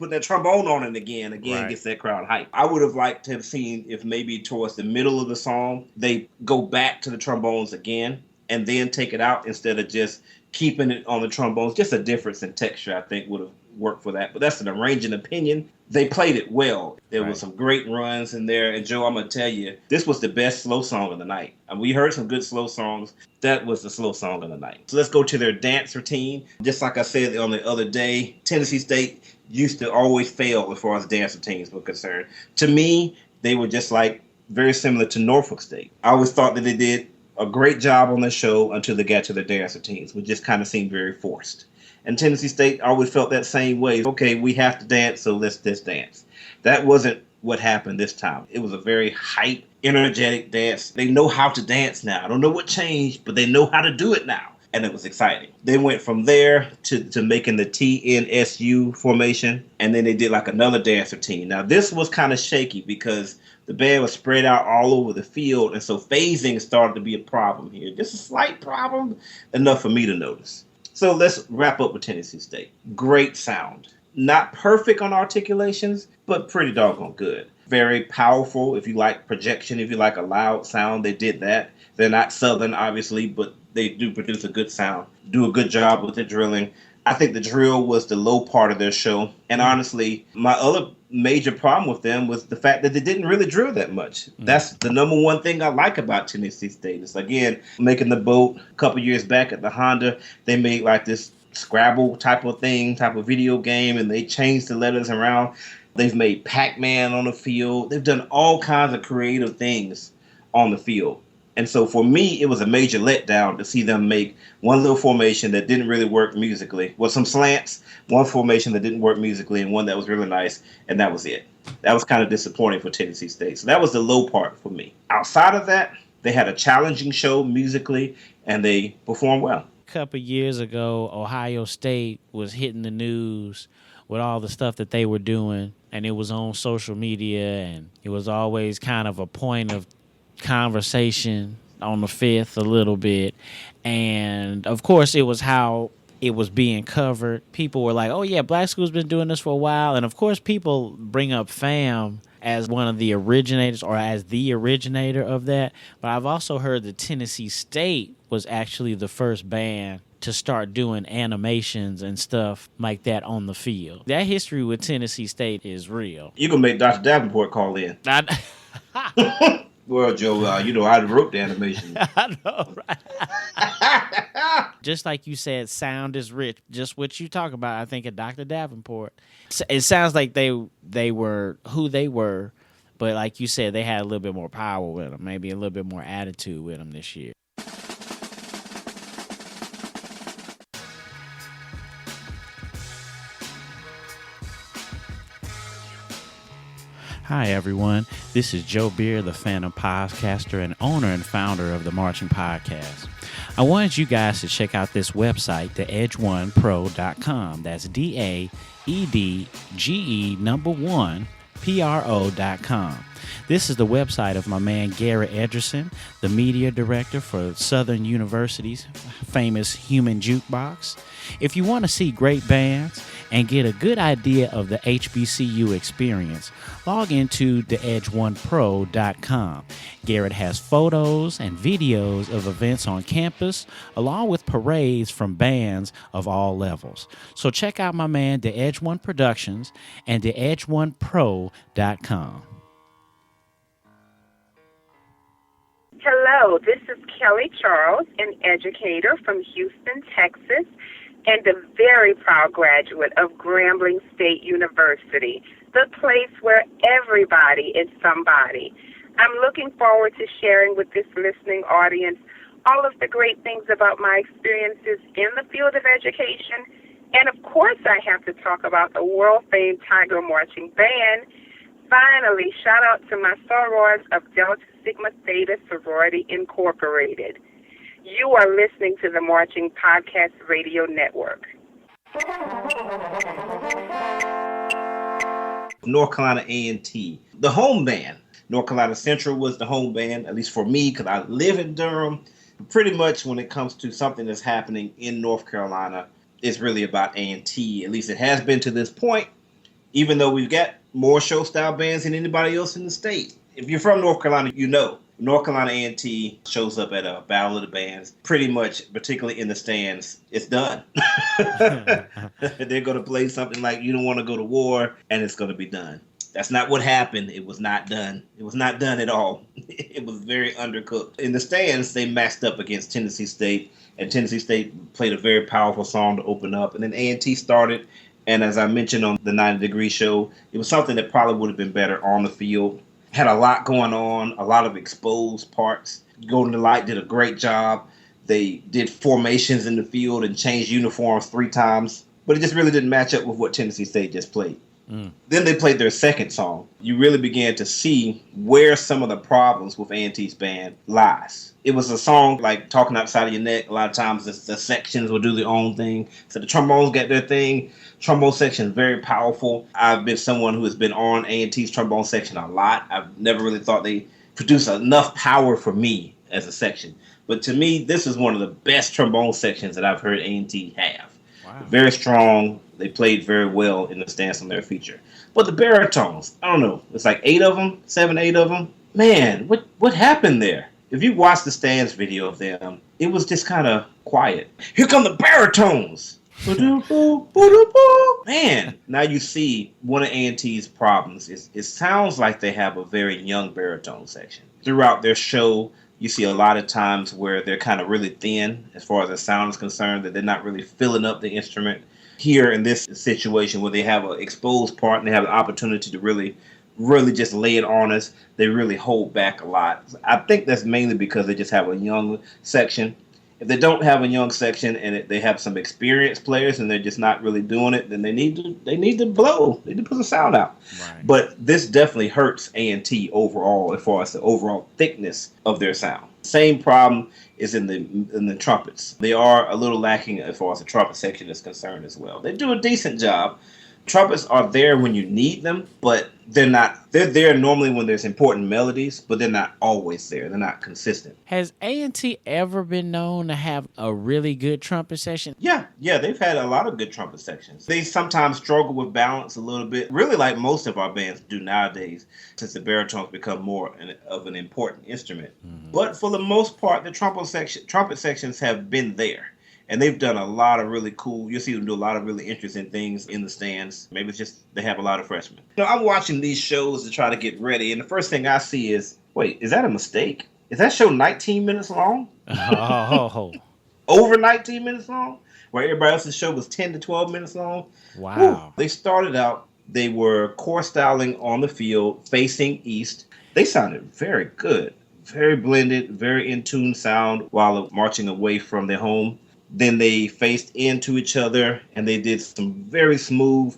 that trombone on it again right. Gets that crowd hype. I would have liked to have seen if maybe towards the middle of the song, they go back to the trombones again and then take it out instead of just keeping it on the trombones. Just a difference in texture, I think, would have worked for that. But that's an arranging opinion. They played it well. There were some great runs in there. And Joe, I'm going to tell you, this was the best slow song of the night. And we heard some good slow songs. That was the slow song of the night. So let's go to their dance routine. Just like I said on the other day, Tennessee State used to always fail as far as dance routines were concerned. To me, they were just like very similar to Norfolk State. I always thought that they did a great job on the show until they got to their dance routines, which just kind of seemed very forced. And Tennessee State always felt that same way. Okay, we have to dance, so let's dance. That wasn't what happened this time. It was a very hype, energetic dance. They know how to dance now. I don't know what changed, but they know how to do it now. And it was exciting. They went from there to making the TNSU formation, and then they did like another dance routine. Now, this was kind of shaky because the band was spread out all over the field, and so phasing started to be a problem here. Just a slight problem, enough for me to notice. So let's wrap up with Tennessee State. Great sound. Not perfect on articulations, but pretty doggone good. Very powerful. If you like projection, if you like a loud sound, they did that. They're not Southern, obviously, but they do produce a good sound, do a good job with the drilling. I think the drill was the low part of their show. And honestly, my other major problem with them was the fact that they didn't really drill that much. That's the number one thing I like about Tennessee State. It's, again, making the boat a couple years back at the Honda. They made like this Scrabble type of video game, and they changed the letters around. They've made Pac-Man on the field. They've done all kinds of creative things on the field. And so for me, it was a major letdown to see them make one little formation that didn't really work musically. Well, some slants, one formation that didn't work musically, and one that was really nice, and that was it. That was kind of disappointing for Tennessee State. So that was the low part for me. Outside of that, they had a challenging show musically, and they performed well. A couple years ago, Ohio State was hitting the news with all the stuff that they were doing, and it was on social media, and it was always kind of a point of conversation on the fifth a little bit. And of course, it was how it was being covered. People were like, oh yeah, Black School's been doing this for a while. And of course, people bring up FAM as one of the originators or as the originator of that. But I've also heard that Tennessee State was actually the first band to start doing animations and stuff like that on the field. That history with Tennessee State is real. You're going to make Dr. Davenport call in. Well, Joe, you know, I wrote the animation. I know, right? Just like you said, sound is rich. Just what you talk about, I think, of Dr. Davenport. It sounds like they were who they were, but like you said, they had a little bit more power with them, maybe a little bit more attitude with them this year. Hi, everyone. This is Joe Beard, the Phantom Podcaster and owner and founder of the Marching Podcast. I wanted you guys to check out this website, theedge1pro.com. That's DAEDGE1PRO.com. This is the website of my man Garrett Ederson, the media director for Southern University's famous Human Jukebox. If you want to see great bands and get a good idea of the HBCU experience, log into theedge1pro.com. Garrett has photos and videos of events on campus, along with parades from bands of all levels. So check out my man, The Edge One Productions, and theedge1pro.com. Hello, this is Kelly Charles, an educator from Houston, Texas, and a very proud graduate of Grambling State University, the place where everybody is somebody. I'm looking forward to sharing with this listening audience all of the great things about my experiences in the field of education. And of course, I have to talk about the world-famed Tiger Marching Band. Finally, shout out to my sorors of Delta Sigma Theta Sorority Incorporated. You are listening to the Marching Podcast Radio Network. North Carolina A&T, the home band. North Carolina Central was the home band, at least for me, because I live in Durham. Pretty much when it comes to something that's happening in North Carolina, it's really about A&T. At least it has been to this point, even though we've got more show-style bands than anybody else in the state. If you're from North Carolina, you know. North Carolina A&T shows up at a Battle of the Bands, pretty much, particularly in the stands, it's done. They're going to play something like You Don't Want to Go to War, and it's going to be done. That's not what happened. It was not done. It was not done at all. It was very undercooked. In the stands, they matched up against Tennessee State, and Tennessee State played a very powerful song to open up, and then A&T started, and as I mentioned on the 90 Degree Show, it was something that probably would have been better on the field. Had a lot going on, a lot of exposed parts. Golden Light did a great job. They did formations in the field and changed uniforms 3 times, but it just really didn't match up with what Tennessee State just played. Then they played their second song. You really began to see where some of the problems with A&T's band lies. It was a song like Talking Outside of Your Neck. A lot of times the sections will do their own thing. So the trombones got their thing. Trombone section is very powerful. I've been someone who has been on A&T's trombone section a lot. I've never really thought they produce enough power for me as a section. But to me, this is one of the best trombone sections that I've heard A&T have. Wow. Very strong. They played very well in the stance on their feature. But the baritones, I don't know. It's like 8 of them, 7, 8 of them. Man, what happened there? If you watch the stands video of them, it was just kind of quiet. Here come the baritones. Man, now you see one of A&T's problems is it sounds like they have a very young baritone section. Throughout their show, you see a lot of times where they're kind of really thin as far as the sound is concerned, that they're not really filling up the instrument. Here in this situation where they have an exposed part and they have the opportunity to really just lay it on us, they really hold back a lot. I think that's mainly because they just have a young section. If they don't have a young section and they have some experienced players and they're just not really doing it, then they need to blow. They need to put the sound out. Right. But this definitely hurts A&T overall as far as the overall thickness of their sound. Same problem is in the trumpets. They are a little lacking as far as the trumpet section is concerned as well. They do a decent job. Trumpets are there when you need them, but they're not. They're there normally when there's important melodies, but they're not always there. They're not consistent. Has A&T ever been known to have a really good trumpet section? Yeah, they've had a lot of good trumpet sections. They sometimes struggle with balance a little bit, really like most of our bands do nowadays, since the baritones become more of an important instrument. Mm-hmm. But for the most part, the trumpet sections have been there. And they've done a lot of really cool, you'll see them do a lot of really interesting things in the stands. Maybe it's just they have a lot of freshmen. I'm watching these shows to try to get ready, and the first thing I see is, wait, is that a mistake? Is that show 19 minutes long? Oh. Over 19 minutes long? Where everybody else's show was 10 to 12 minutes long? Wow. Woo. They started out, they were core styling on the field, facing east. They sounded very good. Very blended, very in tune sound while marching away from their home. Then they faced into each other and they did some very smooth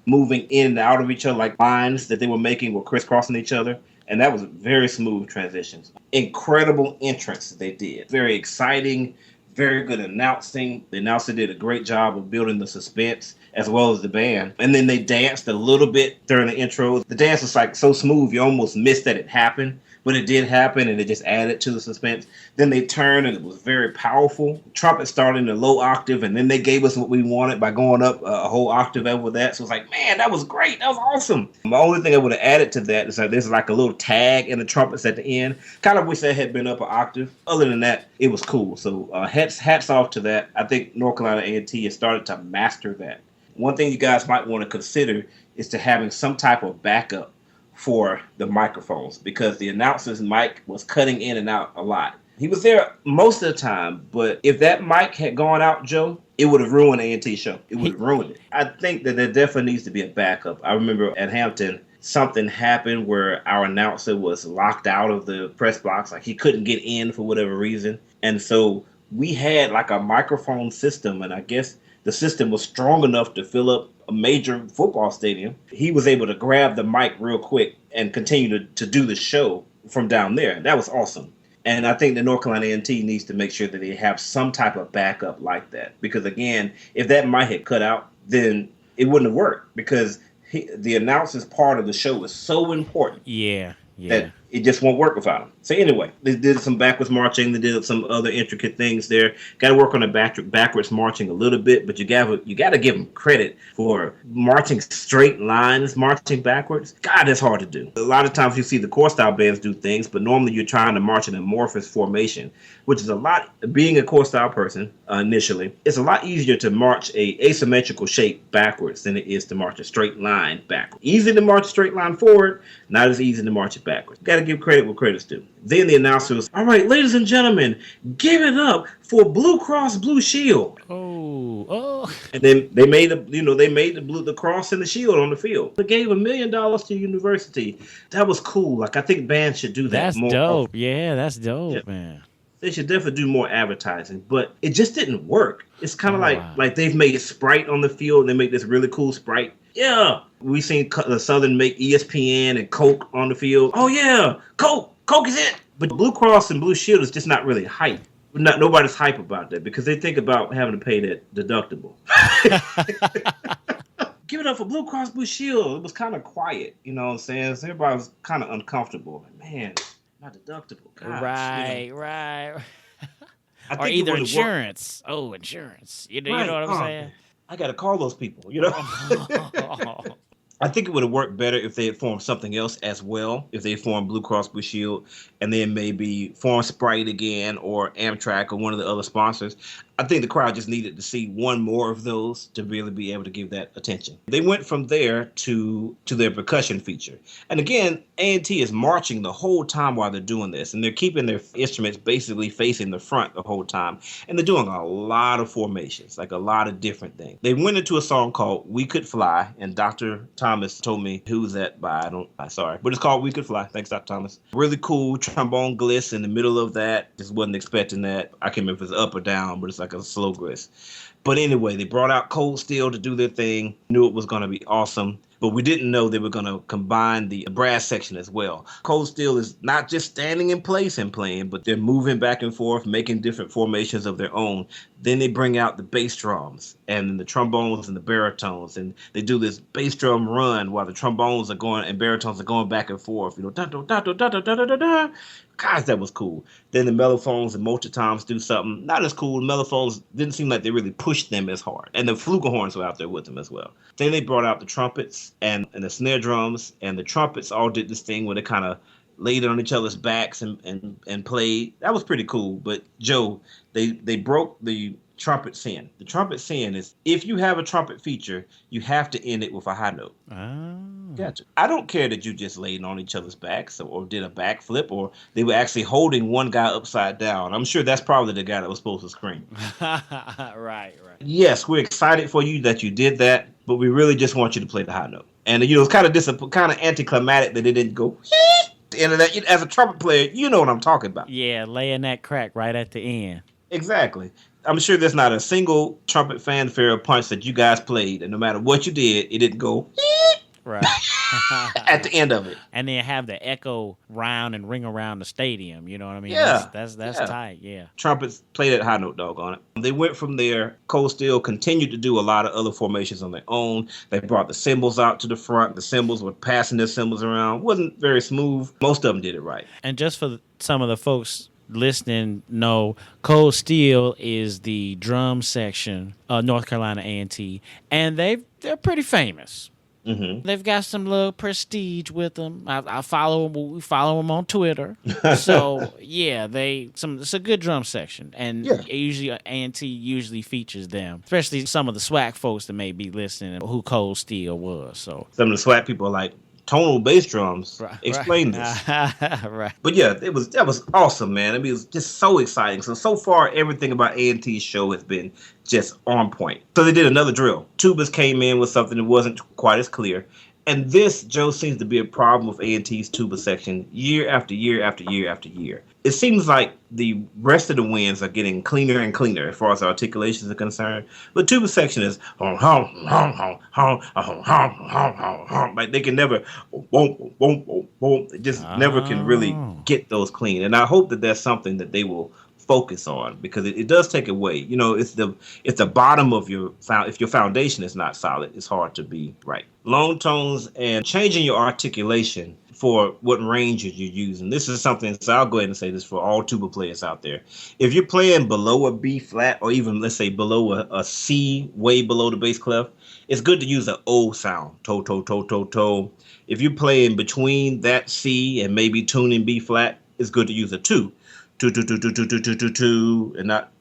moving in and out of each other, like lines that they were making were crisscrossing each other. And that was very smooth transitions. Incredible entrance they did. Very exciting, very good announcing. The announcer did a great job of building the suspense as well as the band. And then they danced a little bit during the intro. The dance was like so smooth, you almost missed that it happened. But it did happen, and it just added to the suspense. Then they turned, and it was very powerful. Trumpet started in a low octave, and then they gave us what we wanted by going up a whole octave over that. So it's like, man, that was great. That was awesome. The only thing I would have added to that is that there's like a little tag in the trumpets at the end. Kind of wish that had been up an octave. Other than that, it was cool. So hats off to that. I think North Carolina A&T has started to master that. One thing you guys might want to consider is to having some type of backup for the microphones, because the announcer's mic was cutting in and out a lot. He was there most of the time, but if that mic had gone out, Joe, it would have ruined A&T show. It would have ruined it. I think that there definitely needs to be a backup. I remember at Hampton, something happened where our announcer was locked out of the press box. Like he couldn't get in for whatever reason. And so we had like a microphone system, and I guess the system was strong enough to fill up a major football stadium. He was able to grab the mic real quick and continue to do the show from down there. That was awesome. And I think the North Carolina A&T needs to make sure that they have some type of backup like that. Because again, if that mic had cut out, then it wouldn't have worked, because the announcer's part of the show is so important. Yeah. That it just won't work without them. So anyway, they did some backwards marching. They did some other intricate things there. Got to work on the backwards marching a little bit, but you got to give them credit for marching straight lines, marching backwards. God, that's hard to do. A lot of times you see the core style bands do things, but normally you're trying to march in amorphous formation, which is a lot. Being a core style person initially, it's a lot easier to march a asymmetrical shape backwards than it is to march a straight line backwards. Easy to march a straight line forward, not as easy to march it backwards. Got to give credit where credit's due. Then the announcer was, all right, ladies and gentlemen, give it up for Blue Cross Blue Shield. Oh. And then they made the cross and the shield on the field. They gave $1 million to the university. That was cool. Like I think bands should do that. That's more dope. often. Yeah, that's dope, man. They should definitely do more advertising, but it just didn't work. It's kind of like they've made Sprite on the field, and they make this really cool Sprite. Yeah, we seen the Southern make ESPN and Coke on the field. Oh yeah, Coke is it. But Blue Cross and Blue Shield is just not really hype. Nobody's hype about that because they think about having to pay that deductible. Give it up for Blue Cross Blue Shield. It was kind of quiet, you know what I'm saying? So everybody was kind of uncomfortable. Like, man, my deductible. Gosh, right. I Or think either insurance. Oh, insurance. You know what I'm saying? I got to call those people, you know? I think it would have worked better if they had formed something else as well. If they formed Blue Cross Blue Shield and then maybe formed Sprite again or Amtrak or one of the other sponsors. I think the crowd just needed to see one more of those to really be able to give that attention. They went from there to their percussion feature. And again, A&T is marching the whole time while they're doing this. And they're keeping their instruments basically facing the front the whole time. And they're doing a lot of formations, like a lot of different things. They went into a song called We Could Fly. And Dr. Thomas told me who's that by. Sorry. But it's called We Could Fly. Thanks, Dr. Thomas. Really cool trombone gliss in the middle of that. Just wasn't expecting that. I can't remember if it's up or down, but it's like a slow gliss. But anyway, they brought out Cold Steel to do their thing. Knew it was going to be awesome. But we didn't know they were going to combine the brass section as well. Cold Steel is not just standing in place and playing, but they're moving back and forth, making different formations of their own. Then they bring out the bass drums and the trombones and the baritones, and they do this bass drum run while the trombones are going and baritones are going back and forth. You know, da da da da da da da da da. Gosh, that was cool. Then the mellophones and multitoms do something not as cool. The mellophones didn't seem like they really pushed them as hard, and the flugelhorns were out there with them as well. Then they brought out the trumpets and the snare drums, and the trumpets all did this thing where they kind of laid on each other's backs and played. That was pretty cool. But Joe, they broke the trumpet sin. The trumpet sin is if you have a trumpet feature, you have to end it with a high note. Oh. Gotcha. I don't care that you just laid on each other's backs or did a backflip or they were actually holding one guy upside down. I'm sure that's probably the guy that was supposed to scream. Right. Yes, we're excited for you that you did that, but we really just want you to play the high note. And you know, it's kind of anticlimactic that it didn't go at the end of that. As a trumpet player, you know what I'm talking about. Yeah, laying that crack right at the end. Exactly. I'm sure there's not a single trumpet fanfare punch that you guys played, and no matter what you did, it didn't go right at the end of it. And then have the echo round and ring around the stadium. You know what I mean? Yeah. That's tight. Yeah. Trumpets played that high note, dog on it. They went from there. Cold Steel continued to do a lot of other formations on their own. They brought the cymbals out to the front. The cymbals were passing their cymbals around. Wasn't very smooth. Most of them did it right. And just for some of the folks listening know, Cold Steel is the drum section of North Carolina A&T, and they're pretty famous. Mm-hmm. They've got some little prestige with them. I follow them. We follow them on Twitter. So yeah, it's a good drum section, and usually A&T usually features them, especially some of the SWAC folks that may be listening who Cold Steel was. So some of the SWAC people are like, tonal bass drums. Explain this. Right. But yeah, that was awesome, man. I mean, it was just so exciting. So far, everything about A&T's show has been just on point. So they did another drill. Tubas came in with something that wasn't quite as clear. And this, Joe, seems to be a problem with A&T's tuba section year after year after year after year. It seems like the rest of the winds are getting cleaner and cleaner as far as articulations are concerned. But tuba section is like they can never they just never can really get those clean. And I hope that that's something that they will focus on, because it does take away. You know, it's the bottom of if your foundation is not solid, it's hard to be right. Long tones and changing your articulation for what ranges you're using. This is something, so I'll go ahead and say this for all tuba players out there. If you're playing below a B flat, or even let's say below a C, way below the bass clef, it's good to use an O sound. Toe, toe, toe, toe, toe. If you're playing between that C and maybe tuning B flat, it's good to use a two. Two, two, two, two, two, two, two, two, two, and not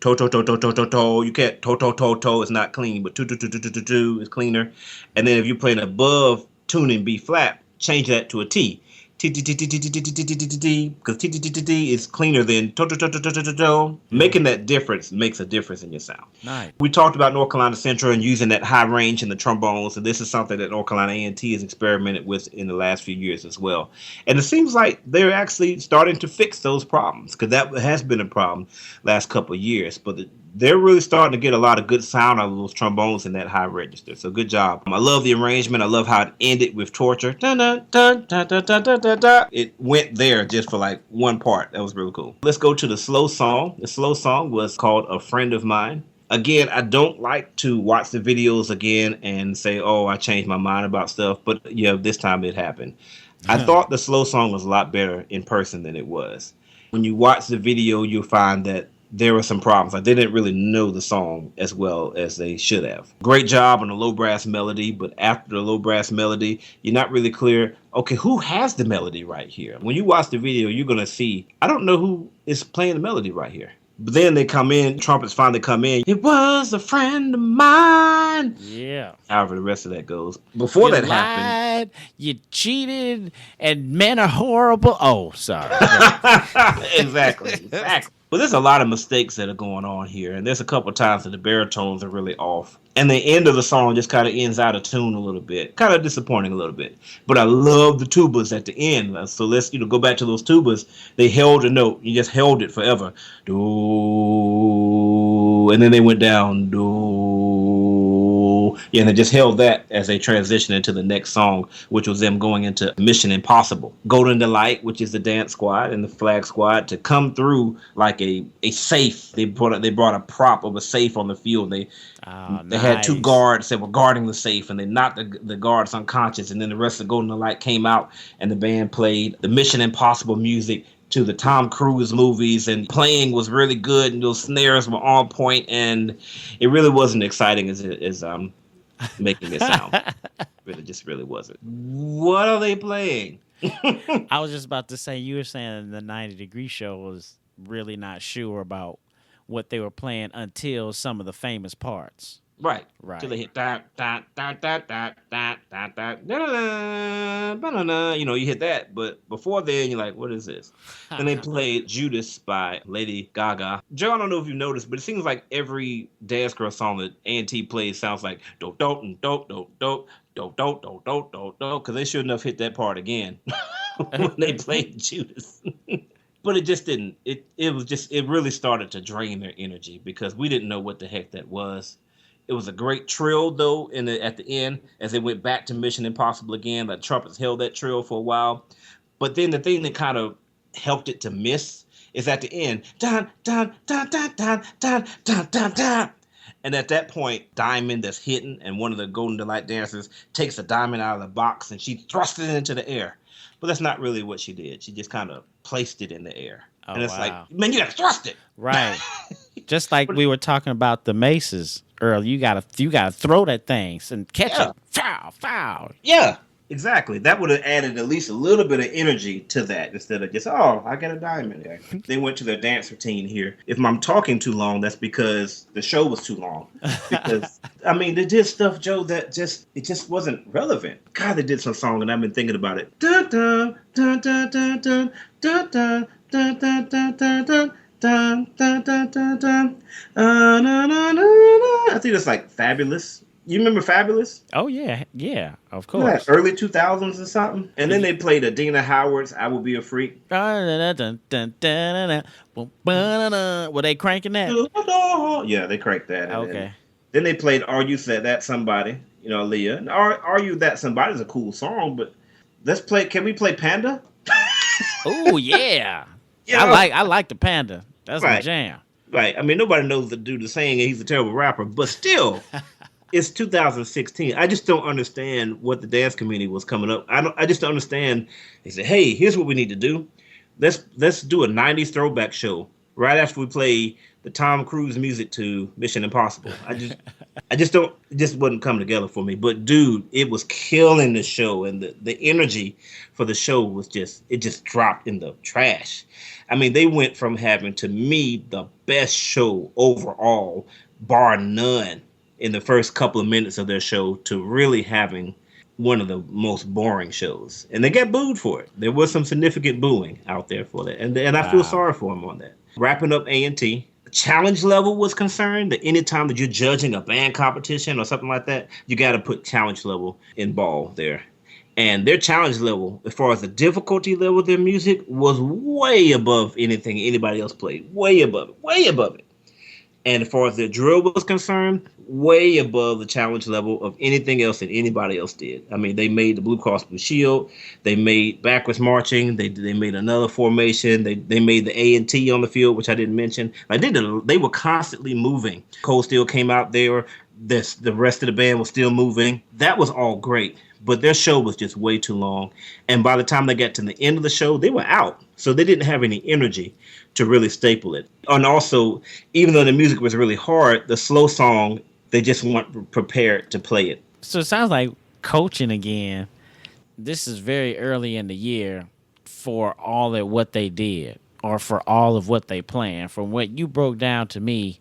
toe, toe, toe, toe, toe, toe, toe. You can't toe, toe, toe, toe. It's not clean, but two, two, two, two, two, two, two is cleaner. And then if you're playing above tuning B flat, change that to a T. T, T, T, T, T, T, T, T, T, T, T, T, because T, T, T, T, T is cleaner than toe, toe, toe, toe, toe, toe, toe. Making that difference makes a difference in your sound. Nice. We talked about North Carolina Central and using that high range in the trombones, and this is something that North Carolina A&T has experimented with in the last few years as well. And it seems like they're actually starting to fix those problems, because that has been a problem last couple of years. But they're really starting to get a lot of good sound out of those trombones in that high register. So good job. I love the arrangement. I love how it ended with torture. Dun, dun, dun, dun, dun, dun, dun, dun, dun. It went there just for like one part. That was really cool. Let's go to the slow song. The slow song was called A Friend of Mine. Again, I don't like to watch the videos again and say, oh, I changed my mind about stuff. But yeah, this time it happened. I thought the slow song was a lot better in person than it was. When you watch the video, you'll find that there were some problems. Like they didn't really know the song as well as they should have. Great job on the low brass melody, but after the low brass melody, you're not really clear, okay, who has the melody right here? When you watch the video, you're going to see, I don't know who is playing the melody right here. But then they come in, trumpets finally come in. It was a friend of mine. Yeah. However the rest of that goes. Before you that lied, happened. You cheated, and men are horrible. Oh, sorry. Exactly. But there's a lot of mistakes that are going on here. And there's a couple of times that the baritones are really off. And the end of the song just kind of ends out of tune a little bit. Kind of disappointing a little bit. But I love the tubas at the end. So let's go back to those tubas. They held a note. You just held it forever. Do. And then they went down. Do. Yeah, and they just held that as they transitioned into the next song, which was them going into Mission Impossible. Golden Delight, which is the dance squad and the flag squad, to come through like a safe. They brought a prop of a safe on the field. They had two guards that were guarding the safe, and they knocked the guards unconscious. And then the rest of Golden Delight came out, and the band played the Mission Impossible music to the Tom Cruise movies, and playing was really good, and those snares were on point, and it really wasn't exciting as making it sound. Really, just really wasn't. What are they playing? I was just about to say, you were saying the 90 Degree Show was really not sure about what they were playing until some of the famous parts. Right. Till they hit da da da da da da da da da. You know, you hit that, but before then, you're like, what is this? Then they played Judas by Lady Gaga. Joe, I don't know if you noticed, but it seems like every dance girl song that A&T plays sounds like do do do do do do do do do do do, because they shouldn't have hit that part again when they played Judas. But it just didn't. It really started to drain their energy because we didn't know what the heck that was. It was a great trill, though, at the end, as they went back to Mission Impossible again. The trumpets held that trill for a while. But then the thing that kind of helped it to miss is at the end. Dun, dun, dun, dun, dun, dun, dun, dun, dun. And at that point, Diamond that's hidden, and one of the Golden Delight dancers takes a diamond out of the box, and she thrusts it into the air. But that's not really what she did. She just kind of placed it in the air. Oh, and it's like, man, you got to thrust it. Right. Just like we were talking about the maces earlier. You gotta throw that thing and catch it. Foul. Yeah, exactly. That would have added at least a little bit of energy to that instead of just, oh, I got a diamond there. They went to their dance routine here. If I'm talking too long, that's because the show was too long. Because, I mean, they did stuff, Joe, that it just wasn't relevant. God, they did some song, and I've been thinking about it. Dun, dun, dun, dun, dun, dun, dun, dun, dun, dun, dun, dun, dun. Dun, dun, dun, dun, dun. Na, na, na, na. I think it's like Fabulous. You remember Fabulous? Oh, yeah, of course. Yeah, early 2000s or something. And then they played Adina Howard's I Will Be a Freak. Were they cranking that? Yeah, they cranked that. Okay. Then they played Are You That Somebody? You know, Leah. And Are You That Somebody is a cool song, but can we play Panda? Oh, yeah. You know, I like the Panda. That's my jam. Right. I mean, nobody knows the dude is saying he's a terrible rapper, but still, it's 2016. I just don't understand what the dance community was coming up. I just don't understand. They said, hey, here's what we need to do. Let's do a 90s throwback show right after we play the Tom Cruise music to Mission Impossible. It just wasn't coming together for me. But dude, it was killing the show, and the energy for the show was just dropped in the trash. I mean, they went from having, to me, the best show overall, bar none, in the first couple of minutes of their show, to really having one of the most boring shows. And they got booed for it. There was some significant booing out there for that. And I feel sorry for them on that. Wrapping up A&T, challenge level was concerned. That anytime that you're judging a band competition or something like that, you got to put challenge level involved there. And their challenge level, as far as the difficulty level of their music, was way above anything anybody else played. Way above it. And as far as their drill was concerned, way above the challenge level of anything else that anybody else did. I mean, they made the Blue Cross Blue Shield. They made backwards marching. They made another formation. They made the A&T on the field, which I didn't mention. They were constantly moving. Cold Steel came out there. the rest of the band was still moving. That was all great, but their show was just way too long. And by the time they got to the end of the show, they were out. So they didn't have any energy to really staple it. And also, even though the music was really hard, the slow song, they just weren't prepared to play it. So it sounds like coaching again. This is very early in the year for all of what they did or for all of what they planned. From what you broke down to me,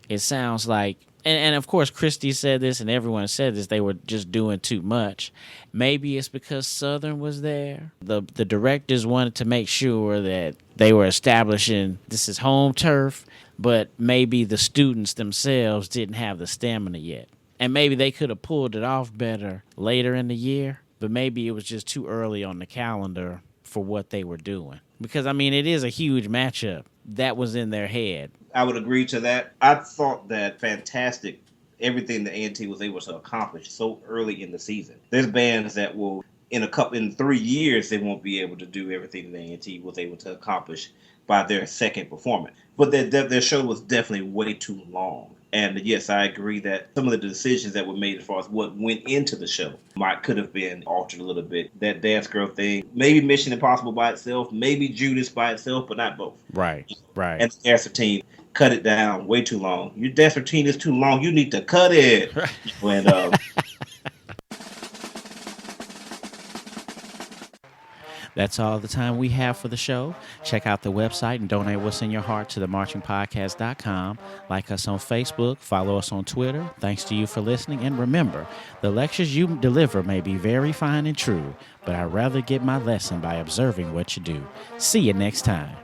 it sounds like, and of course Christy said this and everyone said this, they were just doing too much. Maybe it's because Southern was there. The directors wanted to make sure that they were establishing this is home turf, but maybe the students themselves didn't have the stamina yet. And maybe they could have pulled it off better later in the year, but maybe it was just too early on the calendar for what they were doing. Because, I mean, it is a huge matchup. That was in their head. I would agree to that. I thought that fantastic, everything the A&T was able to accomplish so early in the season. There's bands that will, in 3 years, they won't be able to do everything the A&T was able to accomplish by their second performance. But their show was definitely way too long. And yes, I agree that some of the decisions that were made as far as what went into the show could have been altered a little bit. That Dance Girl thing, maybe Mission Impossible by itself, maybe Judas by itself, but not both. Right. And the Dance Routine, cut it down way too long. Your Dance Routine is too long. You need to cut it. When That's all the time we have for the show. Check out the website and donate what's in your heart to themarchingpodcast.com. Like us on Facebook, follow us on Twitter. Thanks to you for listening. And remember, the lectures you deliver may be very fine and true, but I'd rather get my lesson by observing what you do. See you next time.